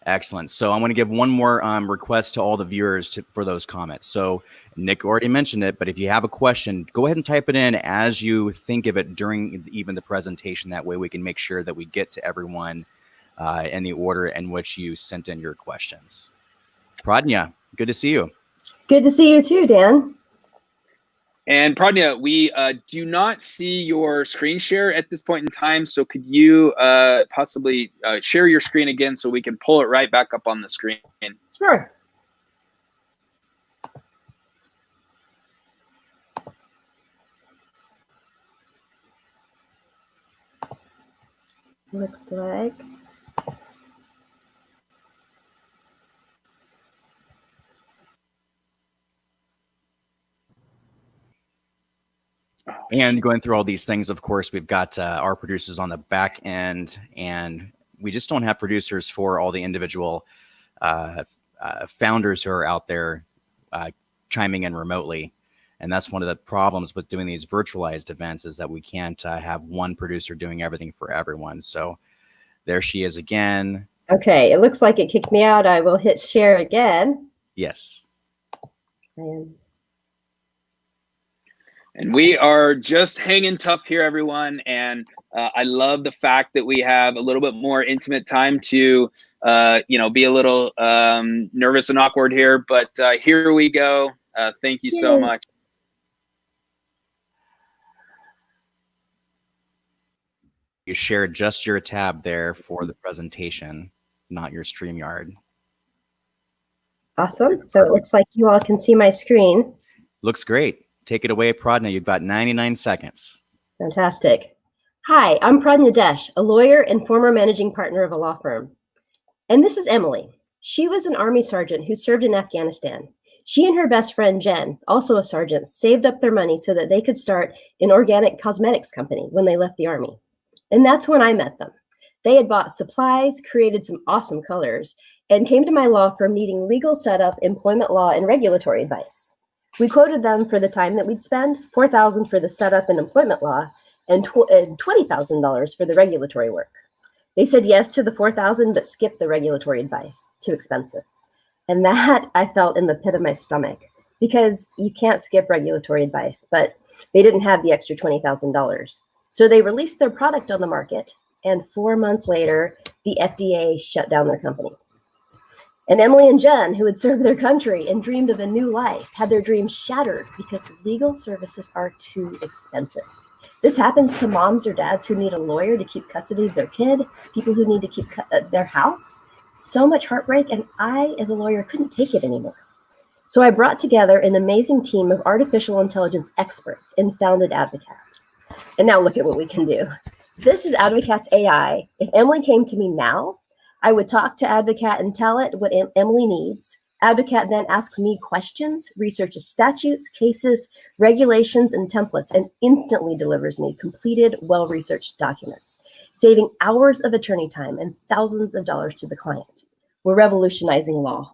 Excellent. So I'm going to give one more request to all the viewers for those comments. So Nick already mentioned it, but if you have a question, go ahead and type it in as you think of it during even the presentation. That way we can make sure that we get to everyone in the order in which you sent in your questions. Pradnya, good to see you. Good to see you too, Dan. And Pradnya, we do not see your screen share at this point in time. So could you possibly share your screen again so we can pull it right back up on the screen? Sure. Looks like. And going through all these things, of course, we've got our producers on the back end, and we just don't have producers for all the individual founders who are out there chiming in remotely. And that's one of the problems with doing these virtualized events, is that we can't have one producer doing everything for everyone. So there she is again. Okay, it looks like it kicked me out. I will hit share again. Yes. And we are just hanging tough here, everyone. And I love the fact that we have a little bit more intimate time to, be a little nervous and awkward here. But here we go. Thank you so much. You shared just your tab there for the presentation, not your StreamYard. Awesome. So it looks like you all can see my screen. Looks great. Take it away, Pradnya. You've got 99 seconds. Fantastic. Hi, I'm Pradnya Desh, a lawyer and former managing partner of a law firm. And this is Emily. She was an Army sergeant who served in Afghanistan. She and her best friend, Jen, also a sergeant, saved up their money so that they could start an organic cosmetics company when they left the Army. And that's when I met them. They had bought supplies, created some awesome colors, and came to my law firm needing legal setup, employment law, and regulatory advice. We quoted them for the time that we'd spend, $4,000 for the setup and employment law, and $20,000 for the regulatory work. They said yes to the $4,000, but skipped the regulatory advice. Too expensive. And that I felt in the pit of my stomach, because you can't skip regulatory advice, but they didn't have the extra $20,000. So they released their product on the market, and 4 months later, the FDA shut down their company. And Emily and Jen, who had served their country and dreamed of a new life, had their dreams shattered because legal services are too expensive. This happens to moms or dads who need a lawyer to keep custody of their kid, people who need to keep their house. So much heartbreak, and I, as a lawyer, couldn't take it anymore. So I brought together an amazing team of artificial intelligence experts and founded Advocat. And now look at what we can do. This is Advocat's AI. If Emily came to me now, I would talk to Advocat and tell it what Emily needs. Advocat then asks me questions, researches statutes, cases, regulations, and templates, and instantly delivers me completed, well-researched documents, saving hours of attorney time and thousands of dollars to the client. We're revolutionizing law.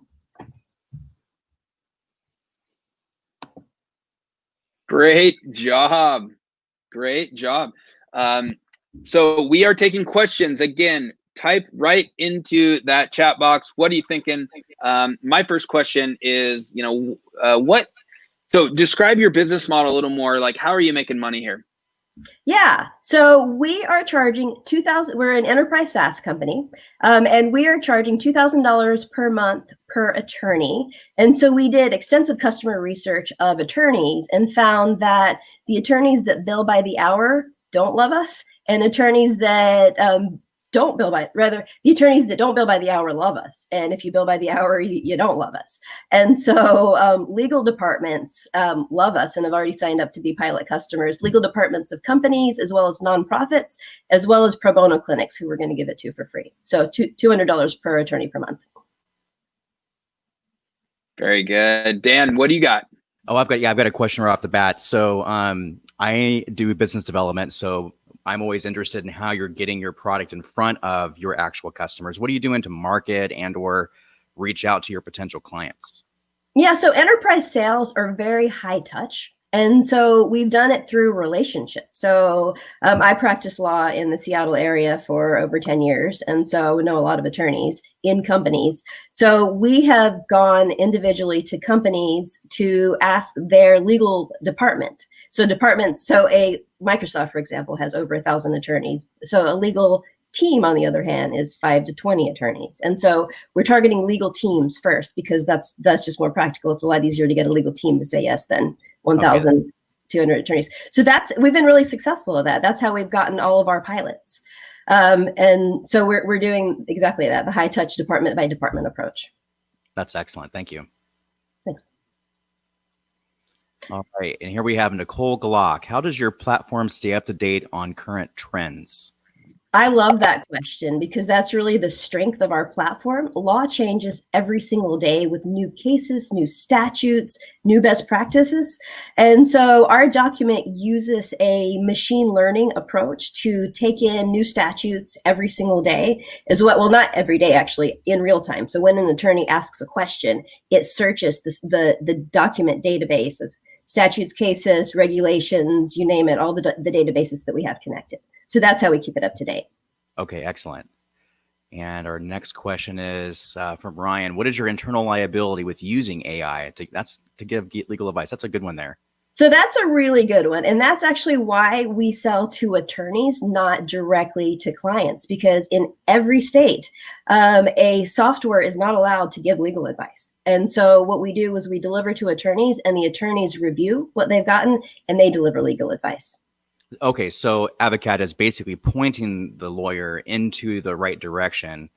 Great job. Great job. So we are taking questions. Again, type right into that chat box. What are you thinking? My first question is, so describe your business model a little more. Like, how are you making money here? Yeah, so we are charging $2,000. We're an enterprise SaaS company, and we are charging $2,000 per month per attorney. And so we did extensive customer research of attorneys and found that the attorneys that bill by the hour don't love us, and attorneys that the attorneys that don't bill by the hour love us. And if you bill by the hour, you don't love us. And so legal departments love us and have already signed up to be pilot customers. Legal departments of companies, as well as nonprofits, as well as pro bono clinics who we're going to give it to for free. So $200 per attorney per month. Very good. Dan, what do you got? Oh, I've got a question right off the bat. So I do business development. So I'm always interested in how you're getting your product in front of your actual customers. What are you doing to market and or reach out to your potential clients? Yeah, so enterprise sales are very high touch. And so we've done it through relationships. So I practiced law in the Seattle area for over 10 years. And so we know a lot of attorneys in companies. So we have gone individually to companies to ask their legal department. So a Microsoft, for example, has over 1,000 attorneys. So a legal team, on the other hand, is 5 to 20 attorneys. And so we're targeting legal teams first, because that's just more practical. It's a lot easier to get a legal team to say yes than 1,000 200 attorneys. So we've been really successful at that. That's how we've gotten all of our pilots. And so we're doing exactly that, the high touch department by department approach. That's excellent. Thank you. Thanks. All right. And here we have Nicole Glock. How does your platform stay up to date on current trends? I love that question because that's really the strength of our platform. Law changes every single day with new cases, new statutes, new best practices. And so our document uses a machine learning approach to take in new statutes every single day as well. Well, not every day, actually, in real time. So when an attorney asks a question, it searches the document database of statutes, cases, regulations, you name it, all the databases that we have connected. So that's how we keep it up to date. Okay, excellent. And our next question is from Ryan. What is your internal liability with using AI? That's to give legal advice. That's a good one there. So that's a really good one. And that's actually why we sell to attorneys, not directly to clients, because in every state, a software is not allowed to give legal advice. And so what we do is we deliver to attorneys and the attorneys review what they've gotten and they deliver legal advice. Okay, so Advocat is basically pointing the lawyer into the right direction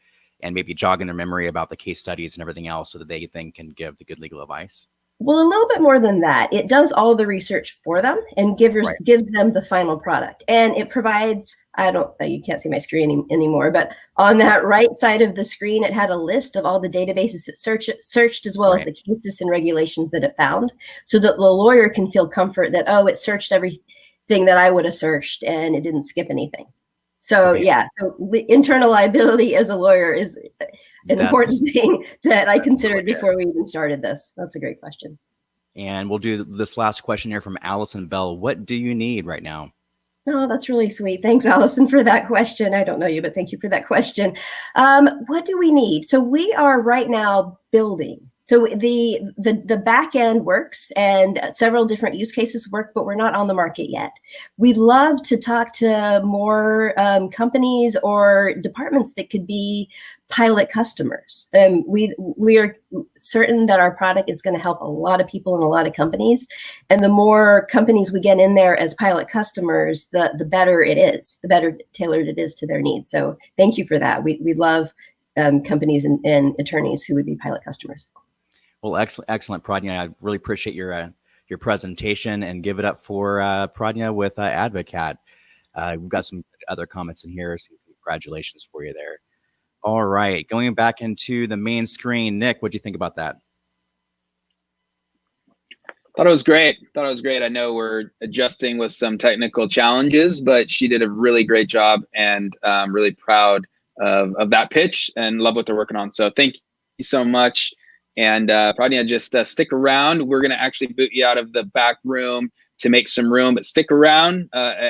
and maybe jogging their memory about the case studies and everything else so that they then can give the good legal advice. Well, a little bit more than that. It does all the research for them and gives them the final product. And it provides, you can't see my screen anymore, but on that right side of the screen, it had a list of all the databases it searched as well as the cases and regulations that it found so that the lawyer can feel comfort that, oh, it searched everything that I would have searched and it didn't skip anything. So so internal liability as a lawyer is an important thing that I considered before we even started this. That's a great question. And we'll do this last question here from Allison Bell. What do you need right now? Oh, that's really sweet. Thanks, Allison, for that question. I don't know you, but thank you for that question. What do we need? So we are right now building. So the back end works and several different use cases work, but we're not on the market yet. We'd love to talk to more companies or departments that could be pilot customers. We are certain that our product is going to help a lot of people and a lot of companies. And the more companies we get in there as pilot customers, the better it is, the better tailored it is to their needs. So thank you for that. We love companies and attorneys who would be pilot customers. Well, excellent, Pradnya. I really appreciate your presentation and give it up for Pradnya with Advocat. We've got some other comments in here. So congratulations for you there. All right, going back into the main screen, Nick, what do you think about that? Thought it was great. I know we're adjusting with some technical challenges, but she did a really great job, and I'm really proud of that pitch and love what they're working on. So thank you so much. And Pradnya, just stick around. We're going to actually boot you out of the back room to make some room, but stick around.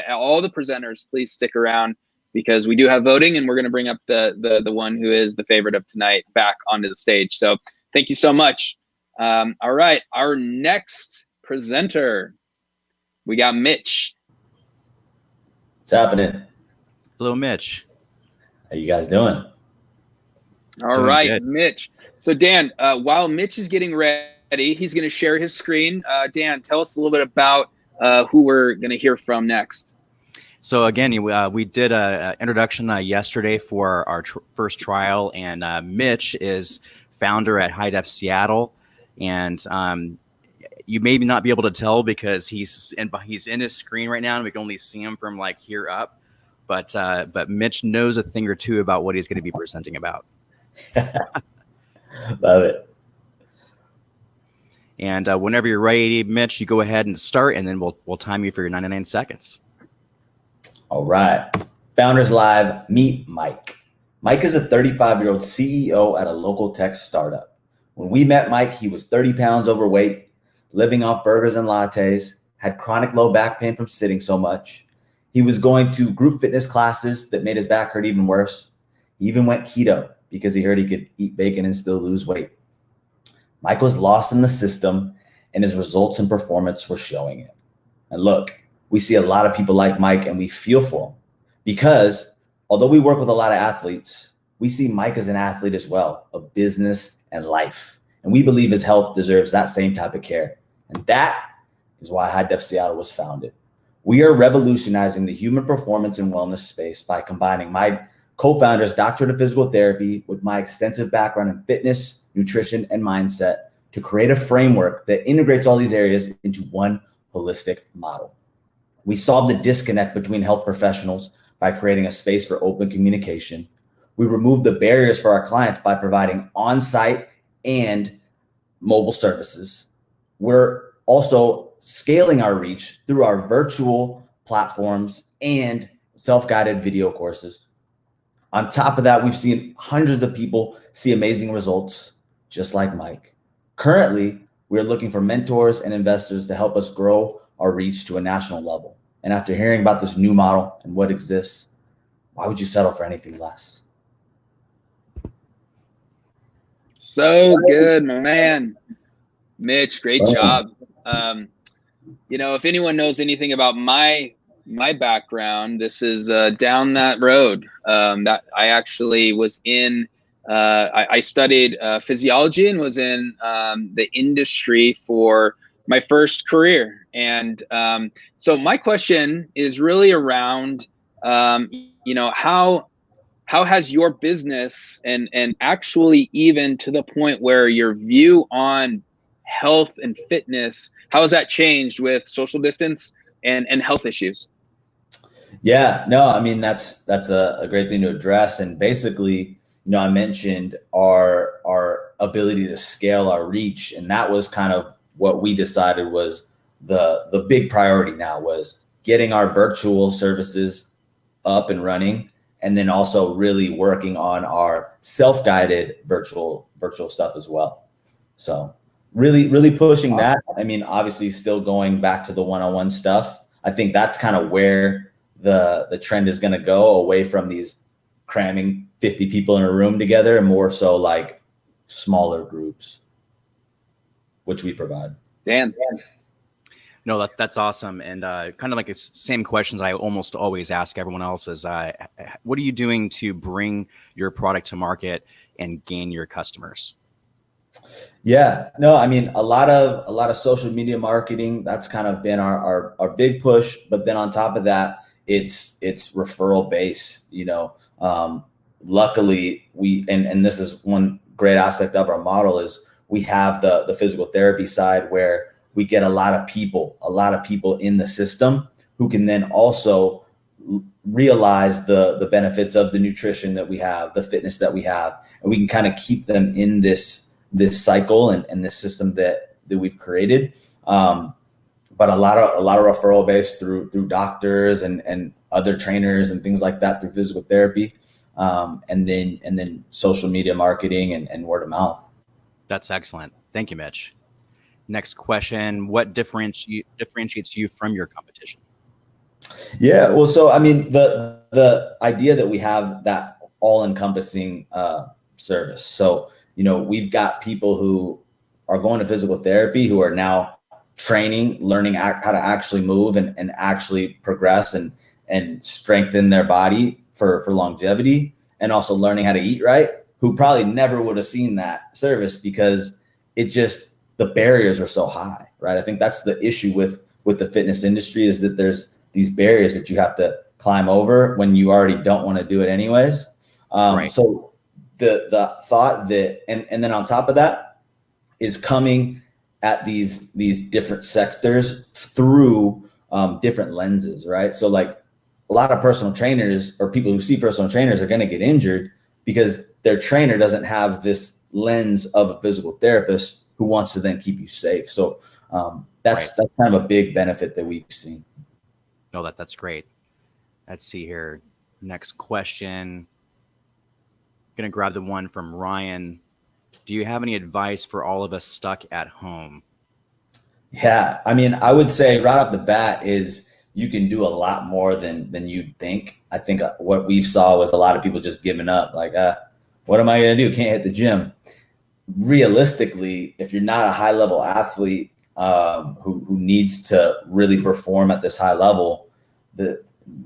All the presenters, please stick around because we do have voting, and we're going to bring up the one who is the favorite of tonight back onto the stage. So thank you so much. All right, our next presenter, we got Mitch. What's happening? Hello, Mitch. How you guys doing? All right, Mitch. So Dan, while Mitch is getting ready, he's going to share his screen. Dan, tell us a little bit about who we're going to hear from next. So again, we did an introduction yesterday for our first trial, and Mitch is founder at Hidef Seattle, and you may not be able to tell because he's in his screen right now, and we can only see him from like here up. But Mitch knows a thing or two about what he's going to be presenting about. Love it. And whenever you're ready, Mitch, you go ahead and start, and then we'll time you for your 99 seconds. All right. Founders Live, meet Mike. Mike is a 35-year-old CEO at a local tech startup. When we met Mike, he was 30 pounds overweight, living off burgers and lattes, had chronic low back pain from sitting so much. He was going to group fitness classes that made his back hurt even worse. He even went keto because he heard he could eat bacon and still lose weight. Mike was lost in the system, and his results and performance were showing it. And look, we see a lot of people like Mike, and we feel for him because although we work with a lot of athletes, we see Mike as an athlete as well, of business and life. And we believe his health deserves that same type of care. And that is why Hidef Seattle was founded. We are revolutionizing the human performance and wellness space by combining my co-founder's doctorate of physical therapy with my extensive background in fitness, nutrition, and mindset to create a framework that integrates all these areas into one holistic model. We solve the disconnect between health professionals by creating a space for open communication. We remove the barriers for our clients by providing on-site and mobile services. We're also scaling our reach through our virtual platforms and self-guided video courses. On top of that, we've seen hundreds of people see amazing results, just like Mike. Currently, we're looking for mentors and investors to help us grow our reach to a national level. And after hearing about this new model and what exists, why would you settle for anything less? So good, my man. Mitch, great job. If anyone knows anything about my background, this is down that road. That I actually was in. I studied physiology and was in the industry for my first career. And so my question is really around, how has your business and actually even to the point where your view on health and fitness, how has that changed with social distance and health issues? Yeah, no, I mean, that's a great thing to address. And basically, I mentioned our ability to scale our reach. And that was kind of what we decided was the big priority now, was getting our virtual services up and running, and then also really working on our self-guided virtual stuff as well. So really pushing that. I mean, obviously still going back to the one-on-one stuff. I think that's kind of where the trend is going to go, away from these cramming 50 people in a room together, and more so like smaller groups, which we provide. Dan. No, that's awesome. And kind of like it's the same questions I almost always ask everyone else is, what are you doing to bring your product to market and gain your customers? Yeah, no, I mean, a lot of social media marketing, that's kind of been our big push. But then on top of that, it's referral based, luckily and this is one great aspect of our model, is we have the physical therapy side where we get a lot of people in the system who can then also realize the benefits of the nutrition that we have, the fitness that we have, and we can kind of keep them in this cycle and this system that we've created. But a lot of referral based through doctors and other trainers and things like that, through physical therapy, and then social media marketing and word of mouth. That's excellent. Thank you, Mitch. Next question: what differentiates you from your competition? Yeah, well, so I mean, the idea that we have that all-encompassing service. So we've got people who are going to physical therapy who are now training, learning how to actually move and actually progress and strengthen their body for longevity, and also learning how to eat right, who probably never would have seen that service because the barriers are so high, right? I think that's the issue with the fitness industry, is that there's these barriers that you have to climb over when you already don't want to do it anyways. Right. So the thought that, and then on top of that, is coming at these different sectors through different lenses, right? So like a lot of personal trainers or people who see personal trainers are going to get injured because their trainer doesn't have this lens of a physical therapist who wants to then keep you safe. So that's kind of a big benefit that we've seen. No, that's great. Let's see here. Next question. Gonna grab the one from Ryan. Do you have any advice for all of us stuck at home? Yeah, I mean, I would say right off the bat is you can do a lot more than you'd think. I think what we saw was a lot of people just giving up. Like, what am I gonna do? Can't hit the gym. Realistically, if you're not a high level athlete who needs to really perform at this high level,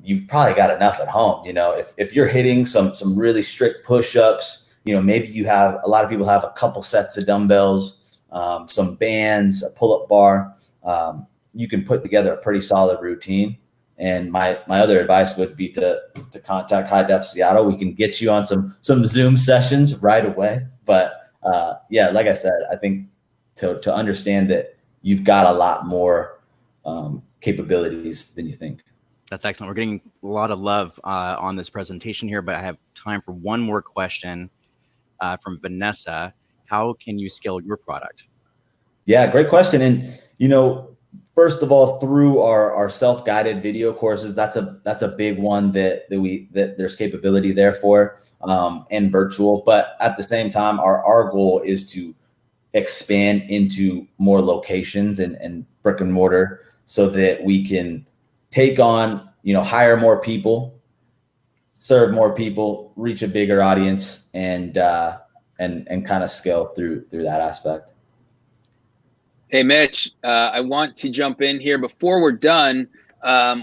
you've probably got enough at home. If you're hitting some really strict push-ups, maybe a lot of people have a couple sets of dumbbells, some bands, a pull-up bar, you can put together a pretty solid routine. And my other advice would be to contact Hidef Seattle. We can get you on some Zoom sessions right away. But yeah, like I said, I think to understand that you've got a lot more capabilities than you think. That's excellent. We're getting a lot of love on this presentation here, but I have time for one more question from Vanessa. How can you scale your product? Yeah, great question. And, you know, first of all, through our self-guided video courses, that's a big one that there's capability there for, and virtual. But at the same time, our goal is to expand into more locations and brick and mortar, so that we can take on, you know, hire more people, serve more people, reach a bigger audience, and kind of scale through that aspect. Hey, Mitch, I want to jump in here before we're done.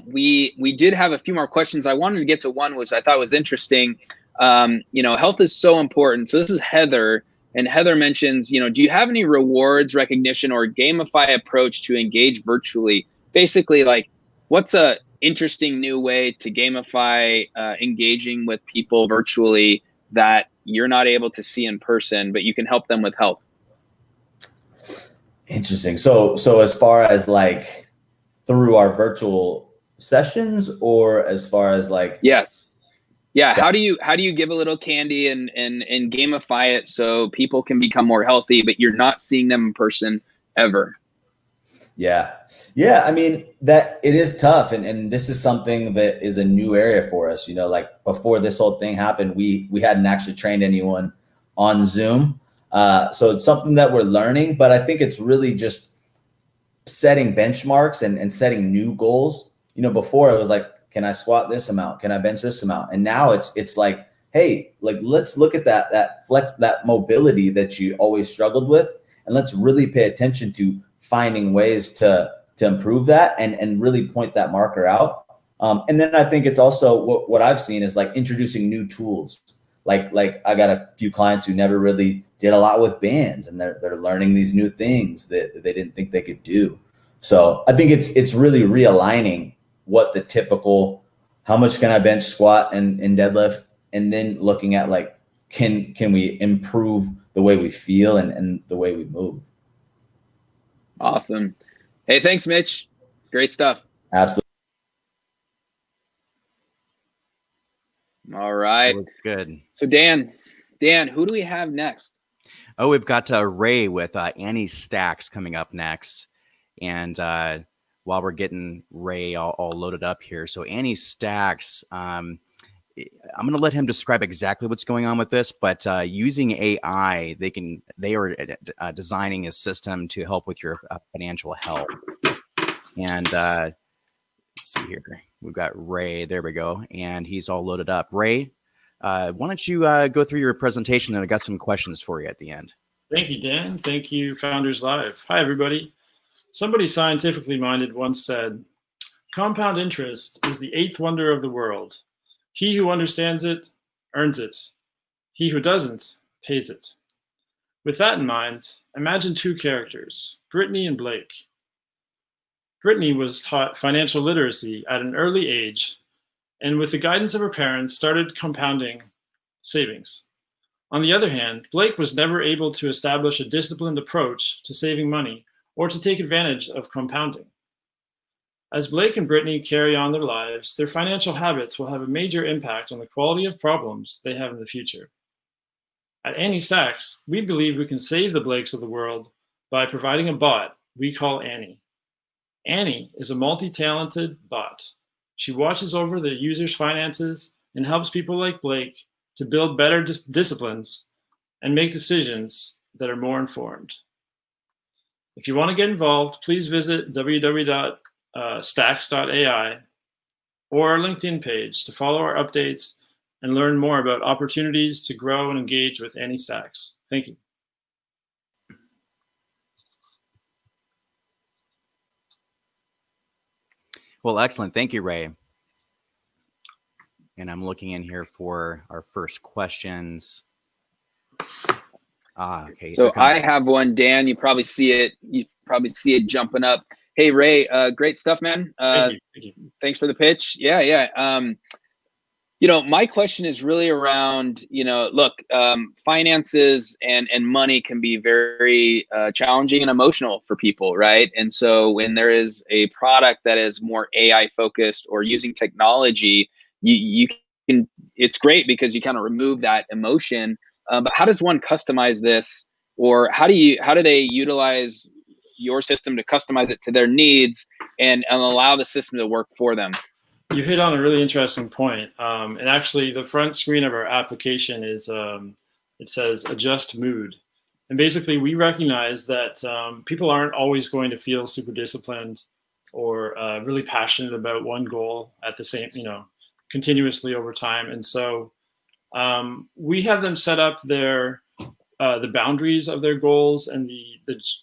We did have a few more questions. I wanted to get to one, which I thought was interesting. You know, health is so important. So this is Heather, and Heather mentions, you know, do you have any rewards, recognition, or gamify approach to engage virtually? Basically, like, what's a interesting new way to gamify engaging with people virtually that you're not able to see in person, but you can help them with health? Interesting. So as far as like through our virtual sessions, or as far as like, yes. Yeah. How do you give a little candy and gamify it so people can become more healthy, but you're not seeing them in person ever? Yeah. I mean, that it is tough. And this is something that is a new area for us. You know, like before this whole thing happened, we hadn't actually trained anyone on Zoom. So it's something that we're learning, but I think it's really just setting benchmarks and setting new goals. You know, before it was like, can I squat this amount? Can I bench this amount? And now it's like, hey, like, let's look at that flex, that mobility that you always struggled with. And let's really pay attention to finding ways to improve that and really point that marker out. And then I think it's also what I've seen is like introducing new tools. Like I got a few clients who never really did a lot with bands, and they're learning these new things that they didn't think they could do. So I think it's really realigning what the typical, how much can I bench, squat, and deadlift, and then looking at like, can we improve the way we feel and the way we move. Awesome. Hey, thanks, Mitch. Great stuff. Absolutely. All right. Good. So Dan, who do we have next? Oh, we've got Ray with AnnieStacks coming up next. And while we're getting Ray all loaded up here, so AnnieStacks, I'm going to let him describe exactly what's going on with this, but using AI, they are designing a system to help with your financial health. And let's see here, we've got Ray. There we go, and he's all loaded up. Ray, why don't you go through your presentation, and I got some questions for you at the end. Thank you, Dan. Thank you, Founders Live. Hi, everybody. Somebody scientifically minded once said, "Compound interest is the eighth wonder of the world. He who understands it, earns it. He who doesn't, pays it." With that in mind, imagine two characters, Brittany and Blake. Brittany was taught financial literacy at an early age, and with the guidance of her parents, started compounding savings. On the other hand, Blake was never able to establish a disciplined approach to saving money or to take advantage of compounding. As Blake and Brittany carry on their lives, their financial habits will have a major impact on the quality of problems they have in the future. At AnnieStacks, we believe we can save the Blakes of the world by providing a bot we call Annie. Annie is a multi-talented bot. She watches over the user's finances and helps people like Blake to build better disciplines and make decisions that are more informed. If you want to get involved, please visit www.stacks.ai or our LinkedIn page to follow our updates and learn more about opportunities to grow and engage with AnnieStacks. Thank you. Well, excellent. Thank you, Ray. And I'm looking in here for our first questions. Okay. So I have one, Dan. You probably see it. You probably see it jumping up. Hey, Ray, great stuff, man. Thank you. Thanks for the pitch. Yeah. My question is really around, look, finances and money can be very challenging and emotional for people, right? And so when there is a product that is more AI focused or using technology, you can, it's great because you kind of remove that emotion. But how does one customize this, or how do they utilize your system to customize it to their needs and allow the system to work for them? You hit on a really interesting point. And actually, the front screen of our application is, it says adjust mood. And basically, we recognize that people aren't always going to feel super disciplined or really passionate about one goal at the same, continuously over time. And so we have them set up the boundaries of their goals and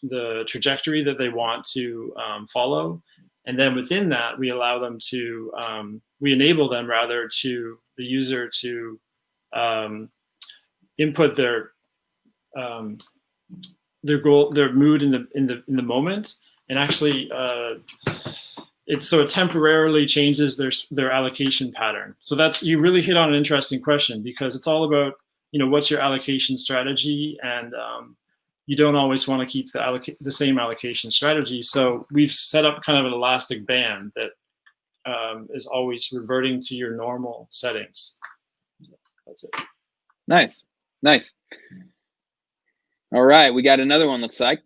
the trajectory that they want to follow. And then within that, we allow them to, we enable them rather to the user to input their goal, their mood in the moment, and actually, it temporarily changes their allocation pattern. So you really hit on an interesting question, because it's all about what's your allocation strategy, and you don't always want to keep the same allocation strategy. So we've set up kind of an elastic band that is always reverting to your normal settings. That's it. Nice. All right, we got another one, looks like.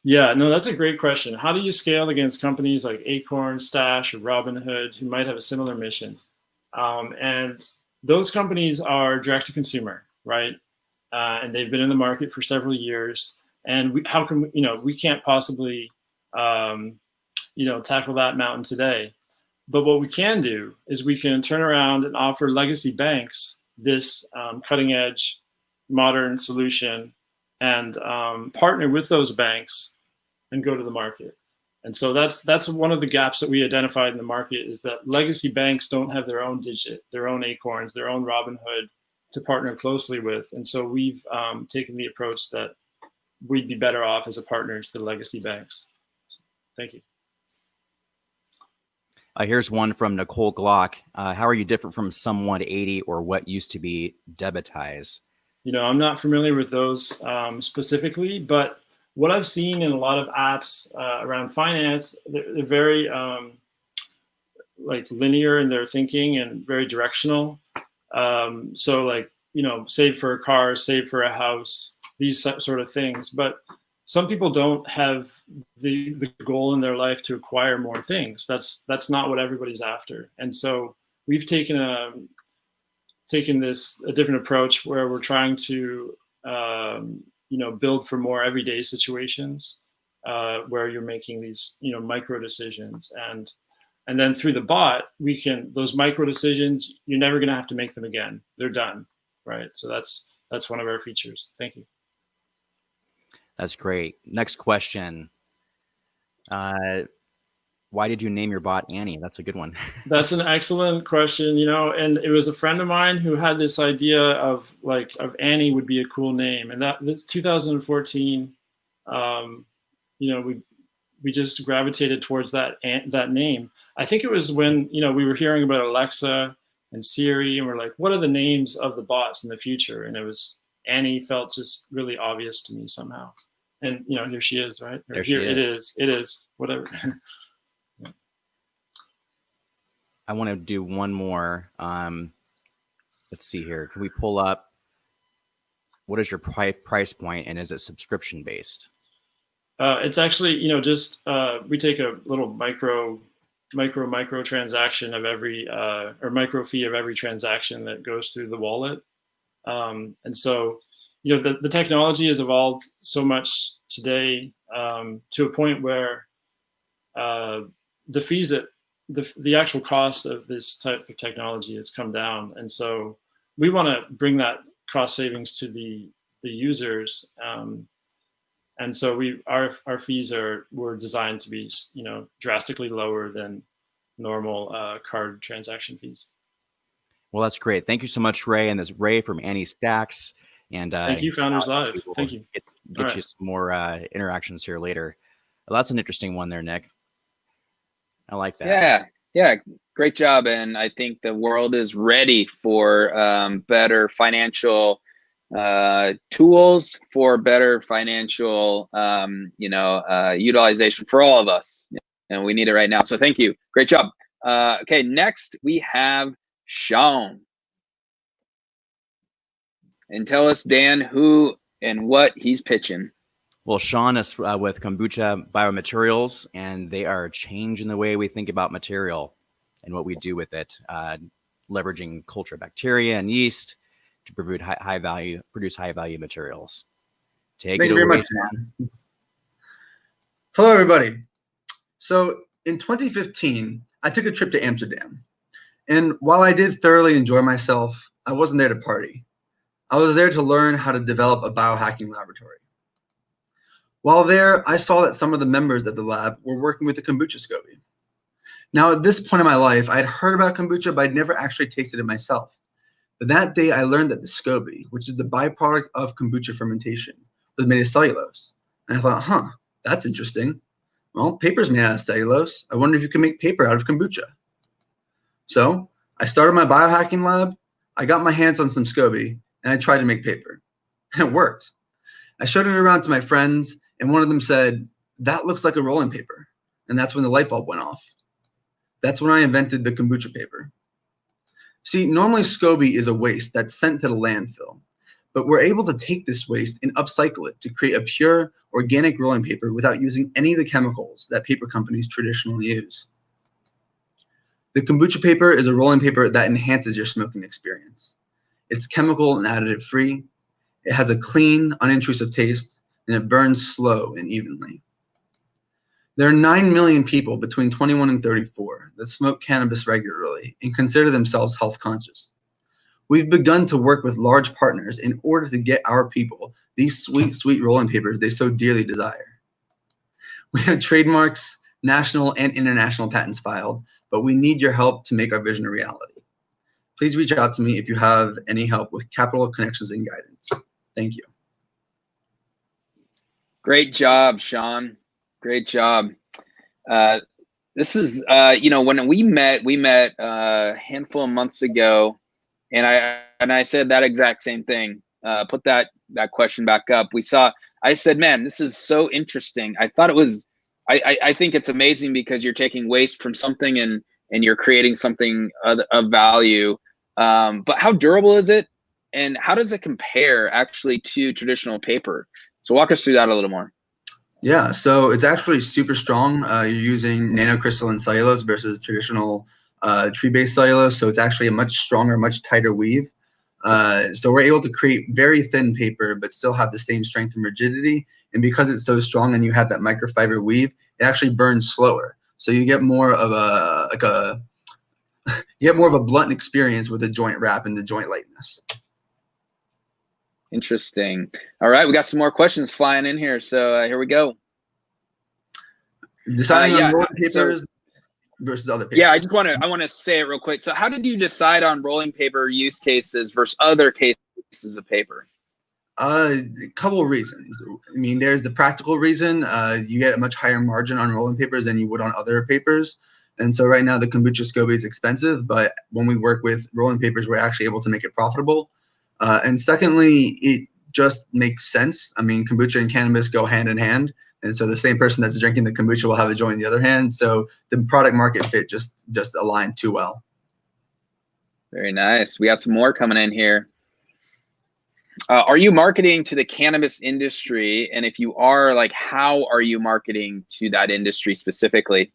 Yeah, no, that's a great question. How do you scale against companies like Acorn, Stash, or Robinhood who might have a similar mission? And those companies are direct to consumer, right? And they've been in the market for several years. And we can't possibly, tackle that mountain today. But what we can do is we can turn around and offer legacy banks this cutting edge, modern solution, and partner with those banks and go to the market. And so that's one of the gaps that we identified in the market, is that legacy banks don't have their own digit, their own Acorns, their own Robinhood to partner closely with. And so we've taken the approach that we'd be better off as a partner to the legacy banks. So, thank you. Here's one from Nicole Glock. How are you different from Sum 180 or what used to be Debitize? I'm not familiar with those specifically, but what I've seen in a lot of apps around finance, they're very linear in their thinking and very directional. So save for a car, save for a house, these sort of things. But some people don't have the goal in their life to acquire more things. That's not what everybody's after. And so we've taken a different approach where we're trying to build for more everyday situations where you're making these micro decisions, and then through the bot those micro decisions, you're never going to have to make them again. They're done, right? So that's one of our features. Thank you. That's great. Next question. Why did you name your bot Annie? That's a good one. That's an excellent question, and it was a friend of mine who had this idea of Annie would be a cool name. And that's 2014, we just gravitated towards that name. I think it was when, we were hearing about Alexa and Siri, and we're like, what are the names of the bots in the future? And it was Annie felt just really obvious to me somehow. And, here she is, right? There she is. It is, whatever. I want to do one more. Let's see here. Can we pull up? What is your price point, and is it subscription based? It's actually, just we take a little micro transaction of every or micro fee of every transaction that goes through the wallet. And so, the technology has evolved so much today to a point where the fees that the actual cost of this type of technology has come down. And so we want to bring that cost savings to the users. And so our fees were designed to be, drastically lower than normal card transaction fees. Well, that's great. Thank you so much, Ray. And that's Ray from AnnieStacks. And thank you, Founders Live. Thank you. get you some more interactions here later. Well, that's an interesting one there, Nick. I like that. Yeah, great job. And I think the world is ready for better financial tools, for better financial, utilization for all of us. And we need it right now. So thank you. Great job. Okay, next we have Sean. And tell us, Dan, who and what he's pitching. Well, Sean is with Kombucha Biomaterials, and they are changing the way we think about material and what we do with it, leveraging culture bacteria and yeast to produce high value materials. Thank you very much, Sean. Hello, everybody. So in 2015, I took a trip to Amsterdam. And while I did thoroughly enjoy myself, I wasn't there to party. I was there to learn how to develop a biohacking laboratory. While there, I saw that some of the members of the lab were working with the kombucha SCOBY. Now, at this point in my life, I'd heard about kombucha, but I'd never actually tasted it myself. But that day, I learned that the SCOBY, which is the byproduct of kombucha fermentation, was made of cellulose. And I thought, that's interesting. Well, paper's made out of cellulose. I wonder if you can make paper out of kombucha. So I started my biohacking lab. I got my hands on some SCOBY, and I tried to make paper. And it worked. I showed it around to my friends, and one of them said, "That looks like a rolling paper." And that's when the light bulb went off. That's when I invented the kombucha paper. See, normally SCOBY is a waste that's sent to the landfill, but we're able to take this waste and upcycle it to create a pure, organic rolling paper without using any of the chemicals that paper companies traditionally use. The kombucha paper is a rolling paper that enhances your smoking experience. It's chemical and additive free. It has a clean, unintrusive taste, and it burns slow and evenly. There are 9 million people between 21 and 34 that smoke cannabis regularly and consider themselves health conscious. We've begun to work with large partners in order to get our people these sweet, sweet rolling papers they so dearly desire. We have trademarks, national and international patents filed, but we need your help to make our vision a reality. Please reach out to me if you have any help with capital, connections, and guidance. Thank you. Great job, Sean. Great job. This is, when we met a handful of months ago, and I said that exact same thing. Put that question back up. I said, man, this is so interesting. I thought it was, I think it's amazing because you're taking waste from something and you're creating something of value. But how durable is it? And how does it compare actually to traditional paper? So walk us through that a little more. Yeah, so it's actually super strong. You're using nanocrystalline cellulose versus traditional tree-based cellulose. So it's actually a much stronger, much tighter weave. So we're able to create very thin paper, but still have the same strength and rigidity. And because it's so strong and you have that microfiber weave, it actually burns slower. So you get more of a blunt experience with the joint wrap and the joint lightness. Interesting. All right, we got some more questions flying in here, so here we go. Deciding on rolling papers versus other papers. Yeah, I want to say it real quick. So how did you decide on rolling paper use cases versus other cases of paper? A couple of reasons. I mean, there's the practical reason. You get a much higher margin on rolling papers than you would on other papers. And so right now the kombucha SCOBY is expensive, but when we work with rolling papers, we're actually able to make it profitable. And secondly, it just makes sense. I mean, kombucha and cannabis go hand in hand. And so the same person that's drinking the kombucha will have a joint in the other hand. So the product market fit just aligned too well. Very nice. We got some more coming in here. Are you marketing to the cannabis industry? And if you are, like, how are you marketing to that industry specifically?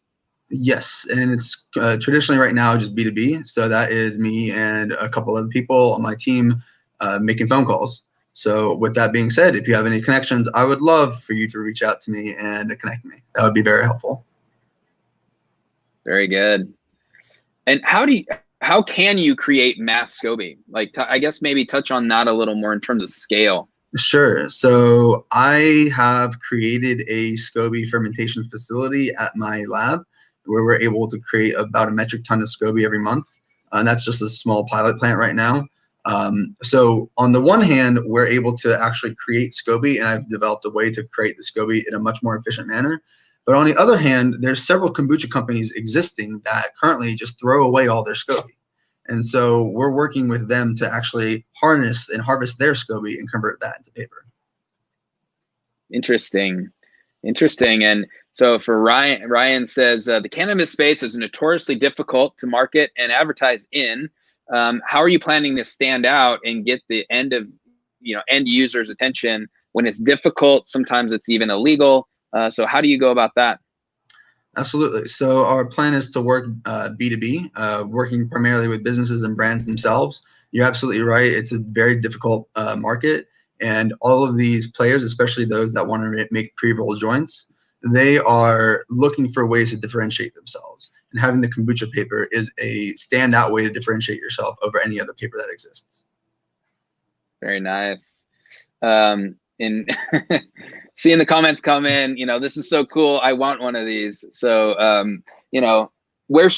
Yes, and it's traditionally right now just B2B. So that is me and a couple other people on my team making phone calls. So with that being said, if you have any connections, I would love for you to reach out to me and connect me. That would be very helpful. Very good. And how can you create mass SCOBY? Like, I guess maybe touch on that a little more in terms of scale. Sure. So I have created a SCOBY fermentation facility at my lab where we're able to create about a metric ton of SCOBY every month. And that's just a small pilot plant right now. So on the one hand, we're able to actually create SCOBY, and I've developed a way to create the SCOBY in a much more efficient manner. But on the other hand, there's several kombucha companies existing that currently just throw away all their SCOBY. And so we're working with them to actually harness and harvest their SCOBY and convert that into paper. Interesting. And so for Ryan says, the cannabis space is notoriously difficult to market and advertise in. How are you planning to stand out and get the end users' attention when it's difficult? Sometimes it's even illegal. So how do you go about that? Absolutely. So our plan is to work B2B, working primarily with businesses and brands themselves. You're absolutely right. It's a very difficult market. And all of these players, especially those that want to make pre-roll joints, they are looking for ways to differentiate themselves. And having the kombucha paper is a standout way to differentiate yourself over any other paper that exists. Very nice. And seeing the comments come in, this is so cool. I want one of these. So, where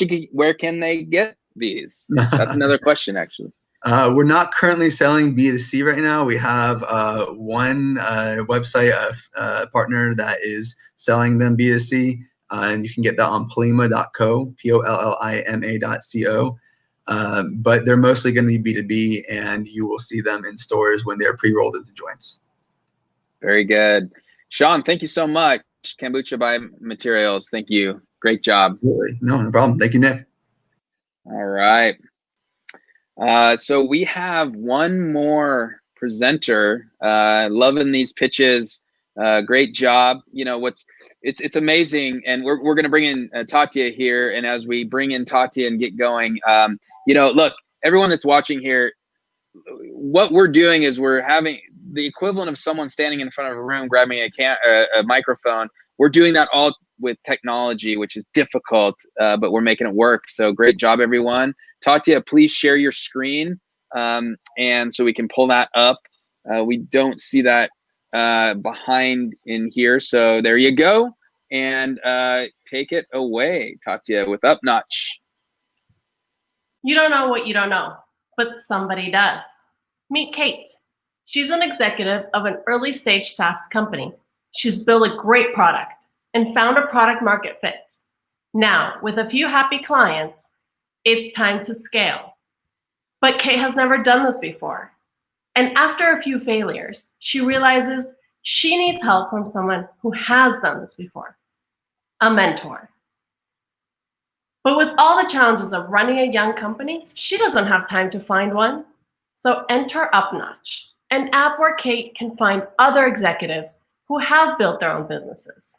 can they get these? That's another question, actually. We're not currently selling B2C right now. We have one website partner that is selling them B2C, and you can get that on polima.co, POLLIMA.co. But they're mostly going to be B2B, and you will see them in stores when they're pre-rolled into joints. Very good. Sean, thank you so much. Kombucha Biomaterials, thank you. Great job. Absolutely. No problem. Thank you, Nick. All right. So we have one more presenter. Loving these pitches. Great job. It's amazing, and we're going to bring in Tatya here. And as we bring in Tatya and get going, look, everyone that's watching here, what we're doing is we're having the equivalent of someone standing in front of a room grabbing a microphone. We're doing that all with technology, which is difficult, but we're making it work. So great job, everyone. Tatya, please share your screen, and so we can pull that up. We don't see that behind in here. So there you go. And take it away, Tatya, with Upnotch. You don't know what you don't know, but somebody does. Meet Kate. She's an executive of an early stage SaaS company. She's built a great product and found a product market fit. Now, with a few happy clients, it's time to scale. But Kate has never done this before. And after a few failures, she realizes she needs help from someone who has done this before, a mentor. But with all the challenges of running a young company, she doesn't have time to find one. So enter Upnotch, an app where Kate can find other executives who have built their own businesses.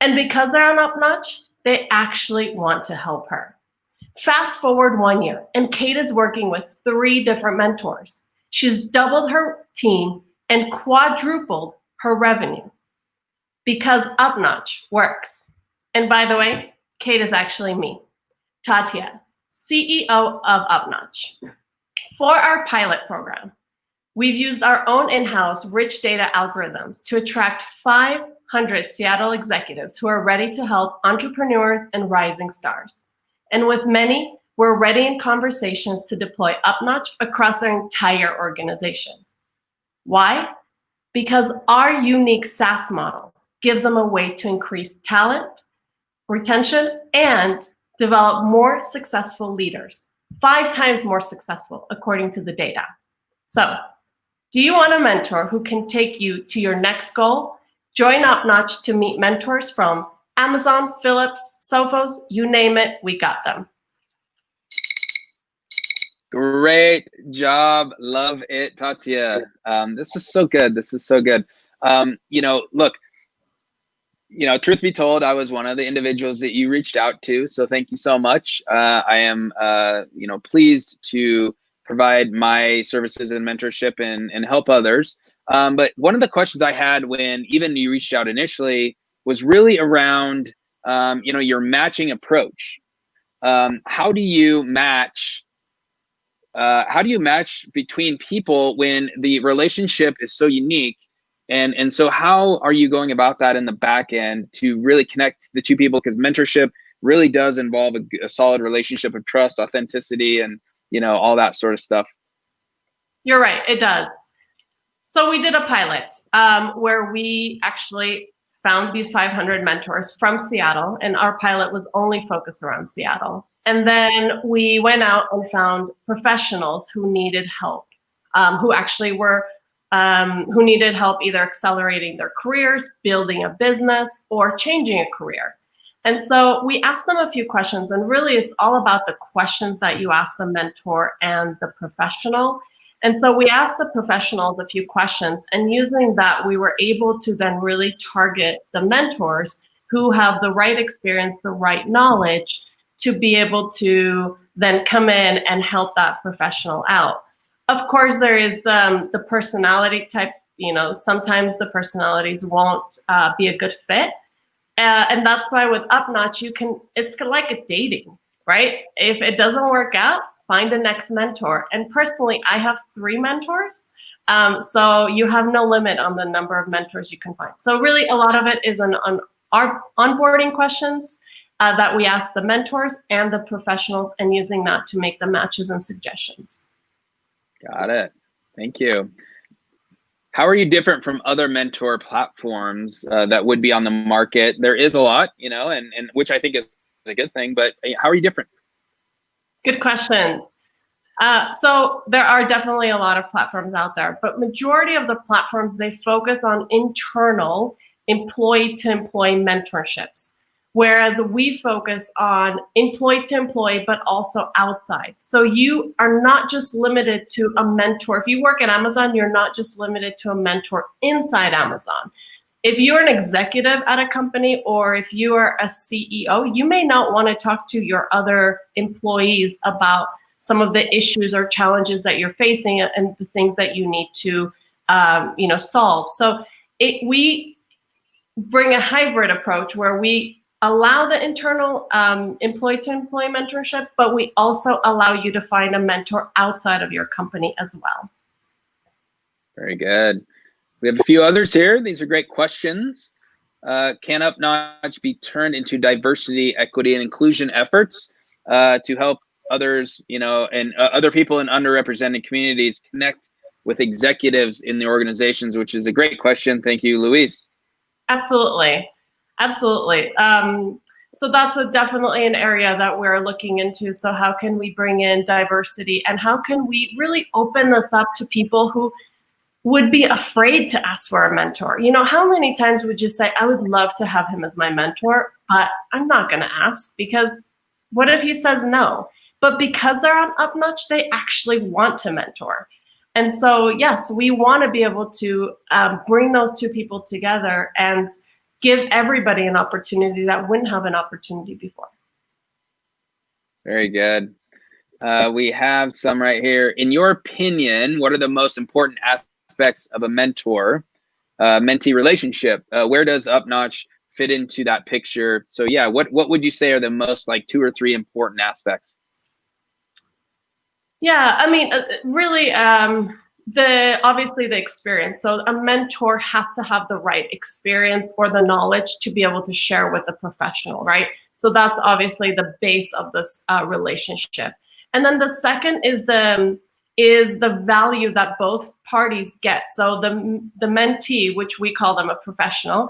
And because they're on Upnotch, they actually want to help her. Fast forward 1 year, and Kate is working with 3 different mentors. She's doubled her team and quadrupled her revenue because Upnotch works. And by the way, Kate is actually me, Tatya, CEO of Upnotch. For our pilot program, we've used our own in-house rich data algorithms to attract 500 Seattle executives who are ready to help entrepreneurs and rising stars. And with many, we're already in conversations to deploy Upnotch across their entire organization. Why? Because our unique SaaS model gives them a way to increase talent, retention, and develop more successful leaders, 5 times more successful according to the data. So, do you want a mentor who can take you to your next goal? Join Upnotch to meet mentors from Amazon, Philips, Sophos, you name it, we got them. Great job. Love it, Tatya. This is so good. This is so good. Look, truth be told, I was one of the individuals that you reached out to. So thank you so much. I am, pleased to provide my services and mentorship and help others. But one of the questions I had when even you reached out initially was really around, your matching approach. How do you match between people when the relationship is so unique? And so how are you going about that in the back end to really connect the two people? Because mentorship really does involve a solid relationship of trust, authenticity, and all that sort of stuff. You're right, it does. So we did a pilot where we actually found these 500 mentors from Seattle, and our pilot was only focused around Seattle. And then we went out and found professionals who needed help, who actually were, who needed help either accelerating their careers, building a business, or changing a career. And so we asked them a few questions, and really it's all about the questions that you ask the mentor and the professional. And so we asked the professionals a few questions, and using that, we were able to then really target the mentors who have the right experience, the right knowledge to be able to then come in and help that professional out. Of course, there is the personality type, you know, sometimes the personalities won't be a good fit. And that's why with Upnotch, it's like a dating, right? If it doesn't work out, find the next mentor. And personally, I have 3 mentors. So you have no limit on the number of mentors you can find. So really a lot of it is on our onboarding questions that we ask the mentors and the professionals, and using that to make the matches and suggestions. Got it. Thank you. How are you different from other mentor platforms that would be on the market? There is a lot, you know, and which I think is a good thing, but how are you different? Good question. So there are definitely a lot of platforms out there, but majority of the platforms, they focus on internal employee-to-employee mentorships, whereas we focus on employee-to-employee, but also outside. So you are not just limited to a mentor. If you work at Amazon, you're not just limited to a mentor inside Amazon. If you're an executive at a company, or if you are a CEO, you may not want to talk to your other employees about some of the issues or challenges that you're facing and the things that you need to solve. So we bring a hybrid approach where we allow the internal employee-to-employee mentorship, but we also allow you to find a mentor outside of your company as well. Very good. We have a few others here. These are great questions. Can Upnotch be turned into diversity, equity, and inclusion efforts to help others, you know, and other people in underrepresented communities connect with executives in the organizations, which is a great question. Thank you, Luis. Absolutely. Absolutely. So that's definitely an area that we're looking into. So how can we bring in diversity, and how can we really open this up to people who would be afraid to ask for a mentor? You know, how many times would you say, I would love to have him as my mentor, but I'm not going to ask because what if he says no? But because they're on Upnotch, they actually want to mentor. And so, yes, we want to be able to bring those two people together and give everybody an opportunity that wouldn't have an opportunity before. Very good. We have some right here. In your opinion, what are the most important aspects of a mentor-mentee relationship? Where does Upnotch fit into that picture? So yeah, what would you say are the most, like, 2 or 3 important aspects? Yeah, I mean, really, obviously the experience. So a mentor has to have the right experience or the knowledge to be able to share with the professional, right? So that's obviously the base of this relationship. And then the second is the value that both parties get. So the mentee, which we call them a professional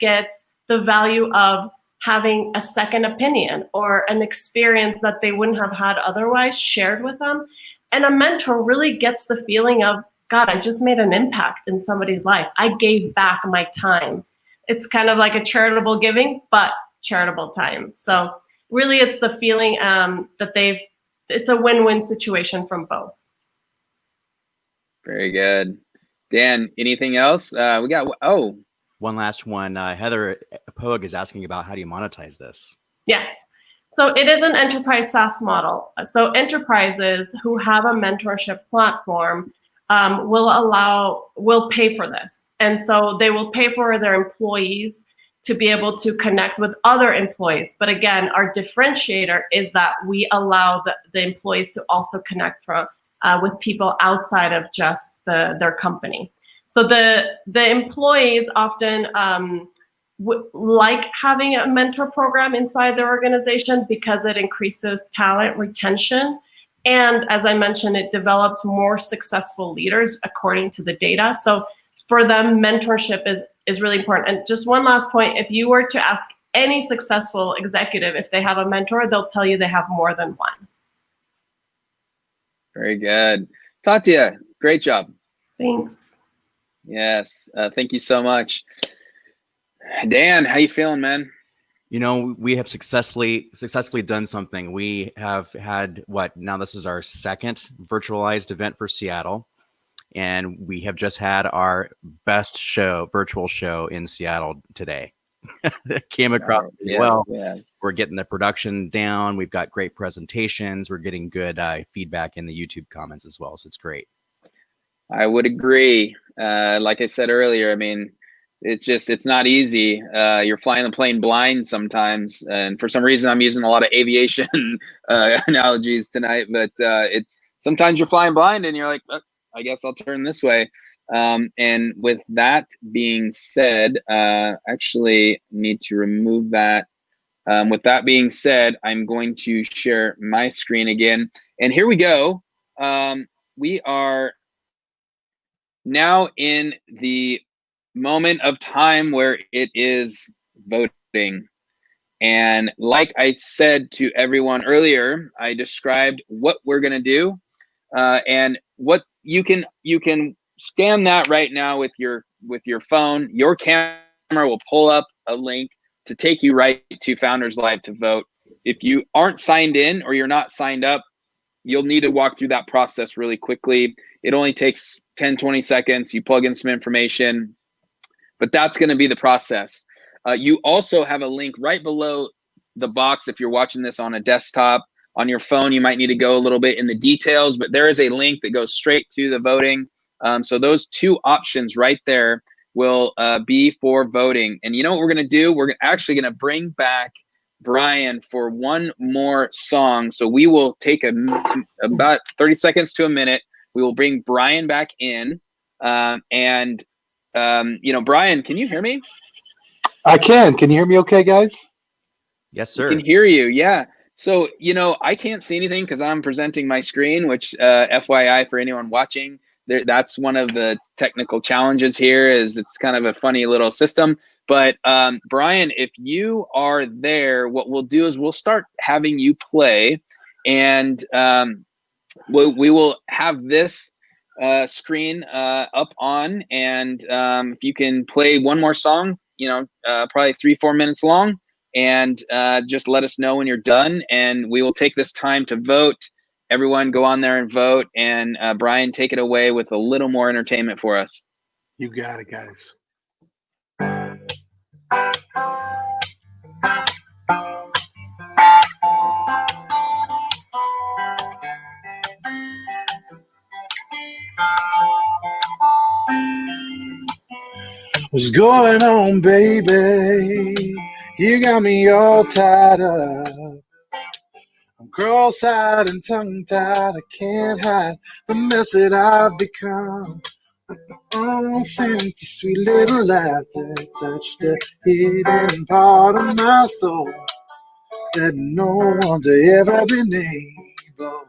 gets the value of having a second opinion or an experience that they wouldn't have had otherwise shared with them. And a mentor really gets the feeling of, God, I just made an impact in somebody's life. I gave back my time. It's kind of like a charitable giving, but charitable time. So really it's the feeling that it's a win-win situation from both. Very good. Dan, anything else? We got, one last one. Heather Pogue is asking about, how do you monetize this? Yes. So it is an enterprise SaaS model. So enterprises who have a mentorship platform will pay for this. And so they will pay for their employees to be able to connect with other employees. But again, our differentiator is that we allow the employees to also connect with people outside of just their company. So the employees often like having a mentor program inside their organization because it increases talent retention And as I mentioned, it develops more successful leaders according to the data. So for them, mentorship is really important. And just one last point, if you were to ask any successful executive if they have a mentor, they'll tell you they have more than one. Very good. Tatia, great job. Thanks. Yes, thank you so much. Dan, how you feeling, man? You know, we have successfully done something. We have had now this is our second virtualized event for Seattle. And we have just had our best virtual show in Seattle today. That came across well. Yeah. We're getting the production down. We've got great presentations. We're getting good feedback in the YouTube comments as well. So it's great. I would agree. Like I said earlier, I mean, it's not easy. You're flying the plane blind sometimes. And for some reason, I'm using a lot of aviation analogies tonight, but it's sometimes you're flying blind and you're like, oh, I guess I'll turn this way. And with that being said, actually need to remove that. With that being said, I'm going to share my screen again. And here we go. We are now in the moment of time where it is voting. And like I said to everyone earlier, I described what we're going to do and what you can scan that right now with your phone. Your camera will pull up a link to take you right to Founders Live to vote. If you aren't signed in or you're not signed up, you'll need to walk through that process really quickly. It only takes 10-20 seconds. You plug in some information, but that's going to be the process. You also have a link right below the box. If you're watching this on a desktop, on your phone, you might need to go a little bit in the details, but there is a link that goes straight to the voting. So those two options right there will be for voting. And you know what we're going to do? We're actually going to bring back Brian for one more song. So we will take about 30 seconds to a minute. We will bring Brian back in. You know, Brian, can you hear me? I can. Can you hear me okay, guys? Yes, sir. I can hear you. Yeah. So, you know, I can't see anything because I'm presenting my screen, which FYI for anyone watching, that's one of the technical challenges here is it's kind of a funny little system. But Brian, if you are there, what we'll do is we'll start having you play and we will have this screen up on. And if you can play one more song, you know, probably 3-4 minutes long. And just let us know when you're done, and we will take this time to vote. Everyone go on there and vote, and Brian, take it away with a little more entertainment for us. You got it, guys. What's going on, baby? You got me all tied up. I'm cross-eyed and tongue-tied. I can't hide the mess that I've become. Oh, since your sweet little laughter touched the hidden part of my soul that no one's ever been able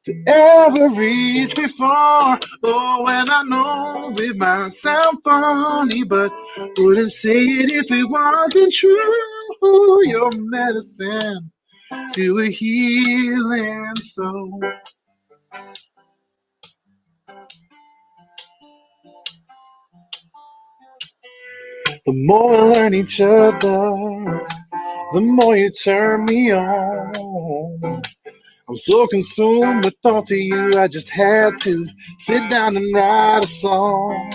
to ever reach before. Oh, and I know it might sound funny, but wouldn't say it if it wasn't true. Your medicine to a healing soul. The more we learn each other, the more you turn me on. I'm so consumed with thoughts of you, I just had to sit down and write a song.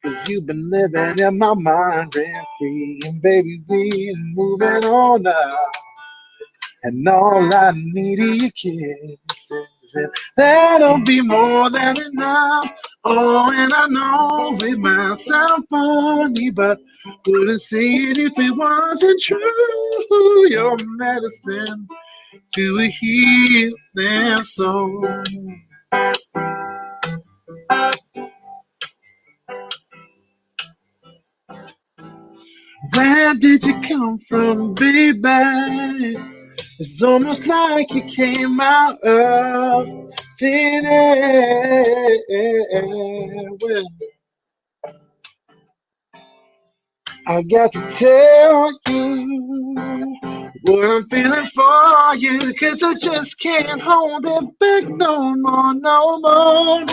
Cause you've been living in my mind rent free, and baby, we're moving on now. And all I need is your kisses, and that'll be more than enough. Oh, and I know it might sound funny, but wouldn't say it if it wasn't true. Your medicine to a healing soul. Where did you come from, baby? It's almost like you came out of thin air. Well, I got to tell you what I'm feeling for you, 'cause I just can't hold it back no more, no more.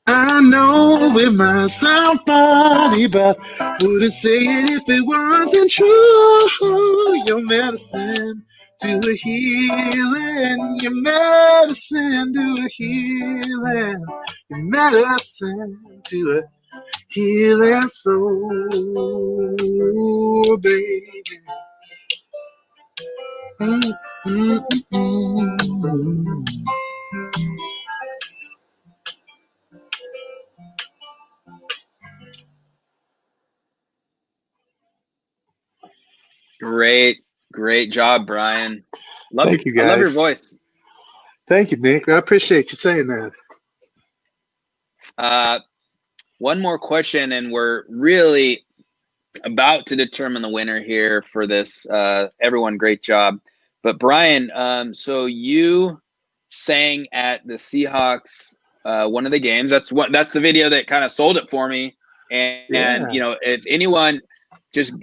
I know it might sound funny, but wouldn't say it if it wasn't true. Your medicine to a healing, your medicine to a healing, your medicine to a healing soul, baby. Mm, mm, mm, mm. Great job, Brian. Thank you, I love your guys. voice. Thank you, Nick. I appreciate you saying that. One more question, and we're really about to determine the winner here for this. Everyone, great job. But Brian, so you sang at the Seahawks one of the games. That's the video that kind of sold it for me. And you know, if anyone just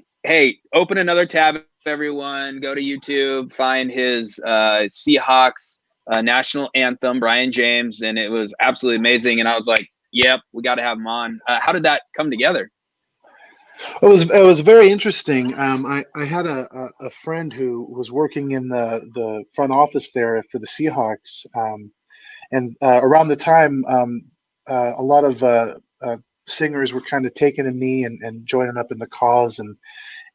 open another tab, everyone, go to YouTube, find his Seahawks national anthem, Brian James, and it was absolutely amazing. And I was like, yep, we got to have him on. How did that come together? It was very interesting. I had a friend who was working in the front office there for the Seahawks, and around the time, a lot of singers were kind of taking a knee and joining up in the cause,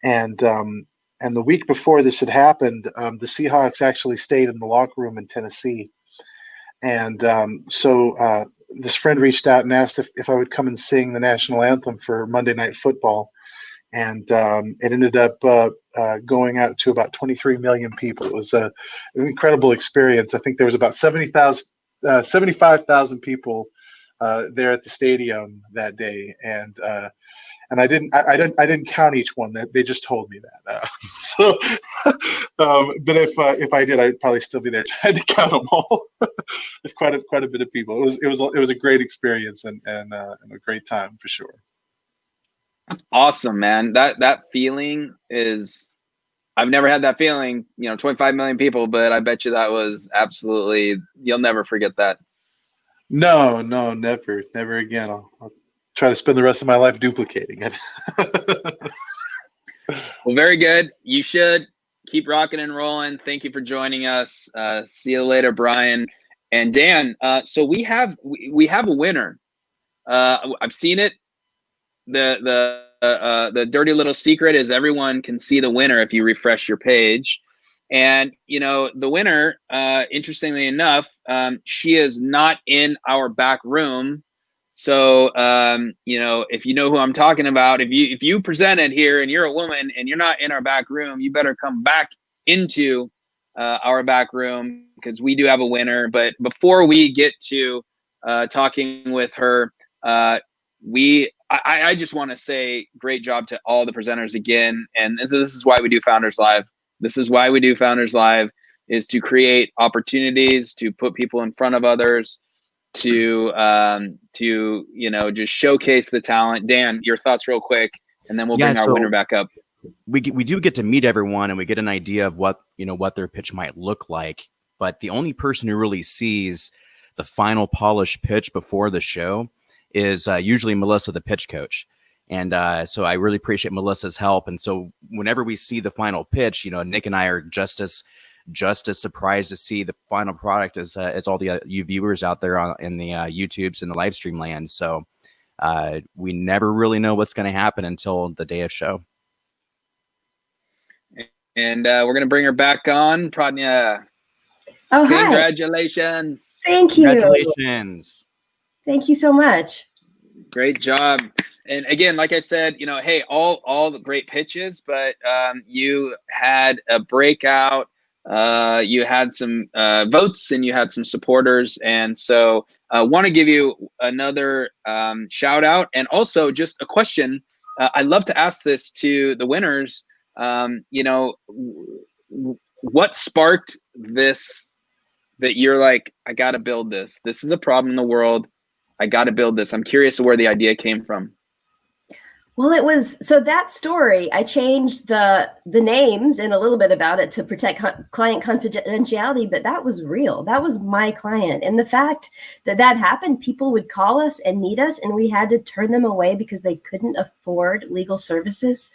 and the week before this had happened, the Seahawks actually stayed in the locker room in Tennessee, and so this friend reached out and asked if I would come and sing the national anthem for Monday Night Football. And it ended up going out to about 23 million people. It was an incredible experience. I think there was about 75,000 people there at the stadium that day, and I didn't count each one. They just told me that. But if I did, I'd probably still be there trying to count them all. It's quite a bit of people. It was a great experience and a great time for sure. That's awesome, man. That feeling is, I've never had that feeling, 25 million people, but I bet you that was absolutely, you'll never forget that. No, never again. I'll try to spend the rest of my life duplicating it. Well, very good. You should keep rocking and rolling. Thank you for joining us. See you later, Brian and Dan. So we have a winner. I've seen it. The dirty little secret is everyone can see the winner if you refresh your page. And the winner, interestingly enough, she is not in our back room. So if you know who I'm talking about, if you presented here and you're a woman and you're not in our back room, you better come back into our back room, because we do have a winner. But before we get to talking with her, I just want to say great job to all the presenters again. And this is why we do Founders Live. This is why we do Founders Live, is to create opportunities, to put people in front of others, to just showcase the talent. Dan, your thoughts real quick, and then we'll bring our winner back up. We do get to meet everyone, and we get an idea of what their pitch might look like. But the only person who really sees the final polished pitch before the show is usually Melissa, the pitch coach. And so I really appreciate Melissa's help. And so whenever we see the final pitch, Nick and I are just as surprised to see the final product as all the you viewers out there in the YouTubes and the live stream land. So we never really know what's going to happen until the day of show. And we're going to bring her back on. Pradnya. Oh, congratulations. Hi. Thank you. Congratulations. Thank you so much. Great job. And again, like I said, all the great pitches, but you had a breakout you had some votes and you had some supporters. And so I want to give you another shout out, and also just a question. I love to ask this to the winners. You know, what sparked this, that you're like, I got to build this. This is a problem in the world. I got to build this. I'm curious where the idea came from. Well, it was, so that story, I changed the names and a little bit about it to protect client confidentiality, but that was real. That was my client. And the fact that that happened, people would call us and need us, and we had to turn them away because they couldn't afford legal services.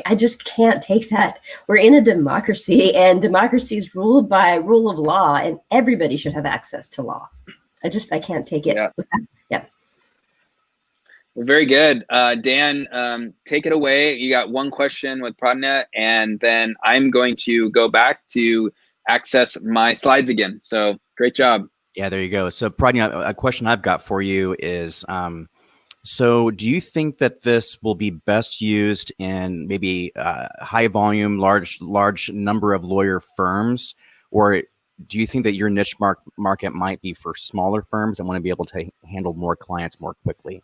I just can't take that. We're in a democracy, and democracy is ruled by rule of law, and everybody should have access to law. I can't take it. Yeah. Well, very good. Dan, take it away. You got one question with Pradnya, and then I'm going to go back to access my slides again. So great job. Yeah, there you go. So Pradnya, a question I've got for you is, so do you think that this will be best used in maybe high volume, large number of lawyer firms, or do you think that your niche market might be for smaller firms that want to be able to handle more clients more quickly?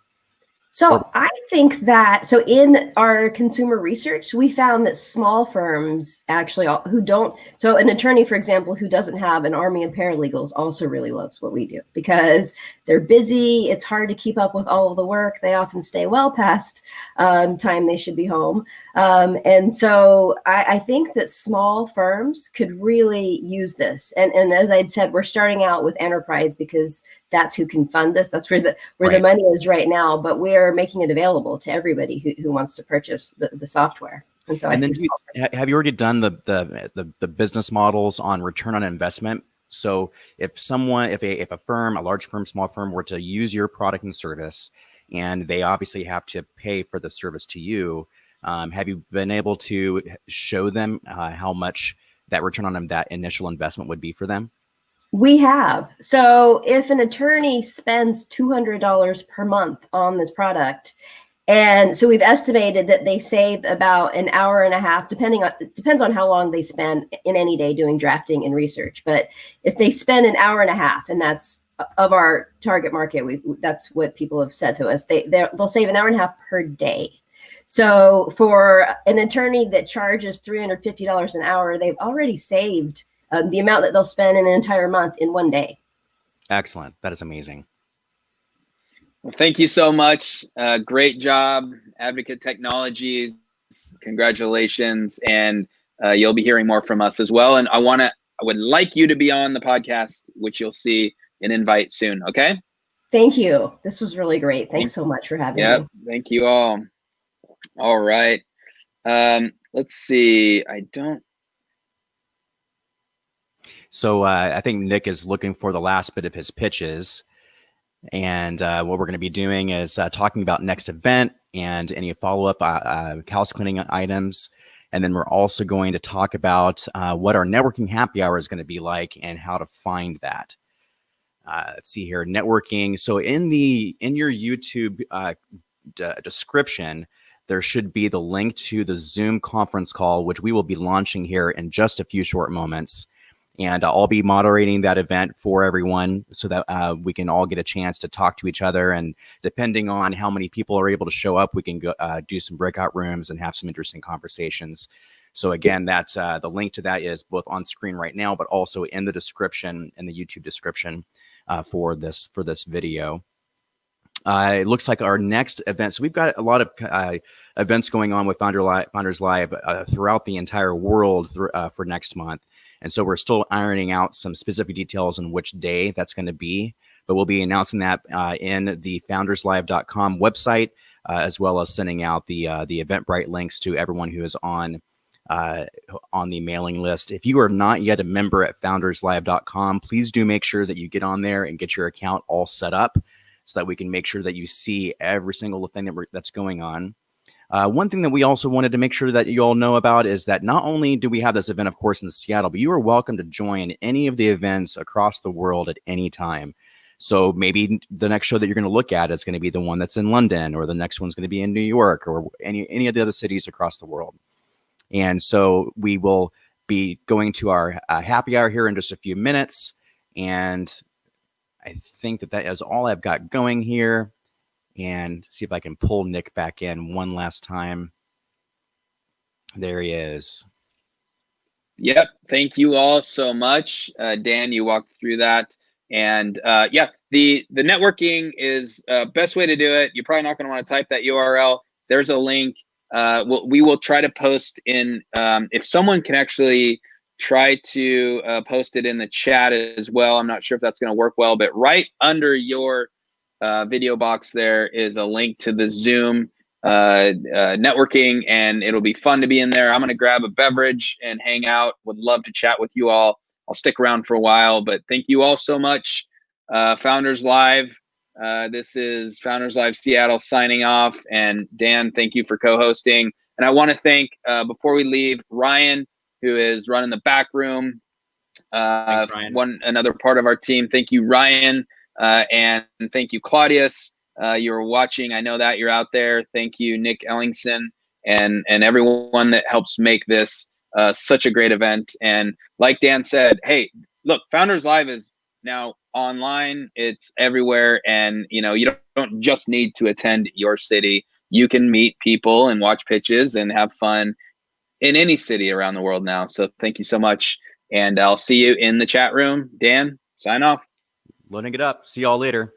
So I think that, so in our consumer research, we found that small firms actually who don't, so an attorney, for example, who doesn't have an army of paralegals also really loves what we do because they're busy. It's hard to keep up with all of the work. They often stay well past time they should be home. And so I think that small firms could really use this. And as I'd said, we're starting out with enterprise because that's who can fund us. That's where the money is right now, but we're making it available to everybody who wants to purchase the software. And so, have you already done the business models on return on investment? So if a firm, a large firm, small firm, were to use your product and service, and they obviously have to pay for the service to you, have you been able to show them how much that return on that initial investment would be for them? We have. So if an attorney spends $200 per month on this product, and so we've estimated that they save about an hour and a half, depends on how long they spend in any day doing drafting and research. But if they spend an hour and a half, and that's of our target market, that's what people have said to us, they'll save an hour and a half per day. So for an attorney that charges $350 an hour, they've already saved the amount that they'll spend in an entire month in one day. Excellent. That is amazing. Well, thank you so much. Great job, Advocate Technologies. Congratulations. And you'll be hearing more from us as well. And I would like you to be on the podcast, which you'll see an invite soon. Okay. Thank you. This was really great. Thanks so much for having me. Thank you all. All right. Let's see. So I think Nick is looking for the last bit of his pitches. And what we're going to be doing is talking about next event and any follow-up house cleaning items. And then we're also going to talk about what our networking happy hour is going to be like and how to find that. Let's see here, networking. So in your YouTube description, there should be the link to the Zoom conference call, which we will be launching here in just a few short moments. And I'll be moderating that event for everyone so that we can all get a chance to talk to each other. And depending on how many people are able to show up, we can go do some breakout rooms and have some interesting conversations. So again, that's the link to that is both on screen right now, but also in the description, in the YouTube description for this video. It looks like our next event. So we've got a lot of events going on with Founders Live throughout the entire world for next month. And so we're still ironing out some specific details on which day that's going to be, but we'll be announcing that in the founderslive.com website, as well as sending out the Eventbrite links to everyone who is on the mailing list. If you are not yet a member at founderslive.com, please do make sure that you get on there and get your account all set up so that we can make sure that you see every single thing that's going on. One thing that we also wanted to make sure that you all know about is that not only do we have this event, of course, in Seattle, but you are welcome to join any of the events across the world at any time. So maybe the next show that you're going to look at is going to be the one that's in London, or the next one's going to be in New York, or any of the other cities across the world. And so we will be going to our happy hour here in just a few minutes. And I think that is all I've got going here. And see if I can pull Nick back in one last time. There he is. Yep. Thank you all so much. Dan, you walked through that. And yeah, the networking is best way to do it. You're probably not going to want to type that URL. There's a link. We will try to post in, if someone can actually try to post it in the chat as well. I'm not sure if that's going to work well, but right under your video box there is a link to the Zoom networking, and it'll be fun to be in there. I'm going to grab a beverage and hang out. Would love to chat with you all. I'll stick around for a while, but thank you all so much. Founders Live. This is Founders Live Seattle signing off. And Dan, thank you for co-hosting. And I want to thank, before we leave, Ryan, who is running the back room. Thanks, Ryan. Another part of our team. Thank you, Ryan. And thank you, Claudius. You're watching. I know that you're out there. Thank you, Nick Ellingson, and everyone that helps make this such a great event. And like Dan said, hey, look, Founders Live is now online. It's everywhere. And, you know, you don't just need to attend your city. You can meet people and watch pitches and have fun in any city around the world now. So thank you so much. And I'll see you in the chat room. Dan, sign off. Loading it up. See y'all later.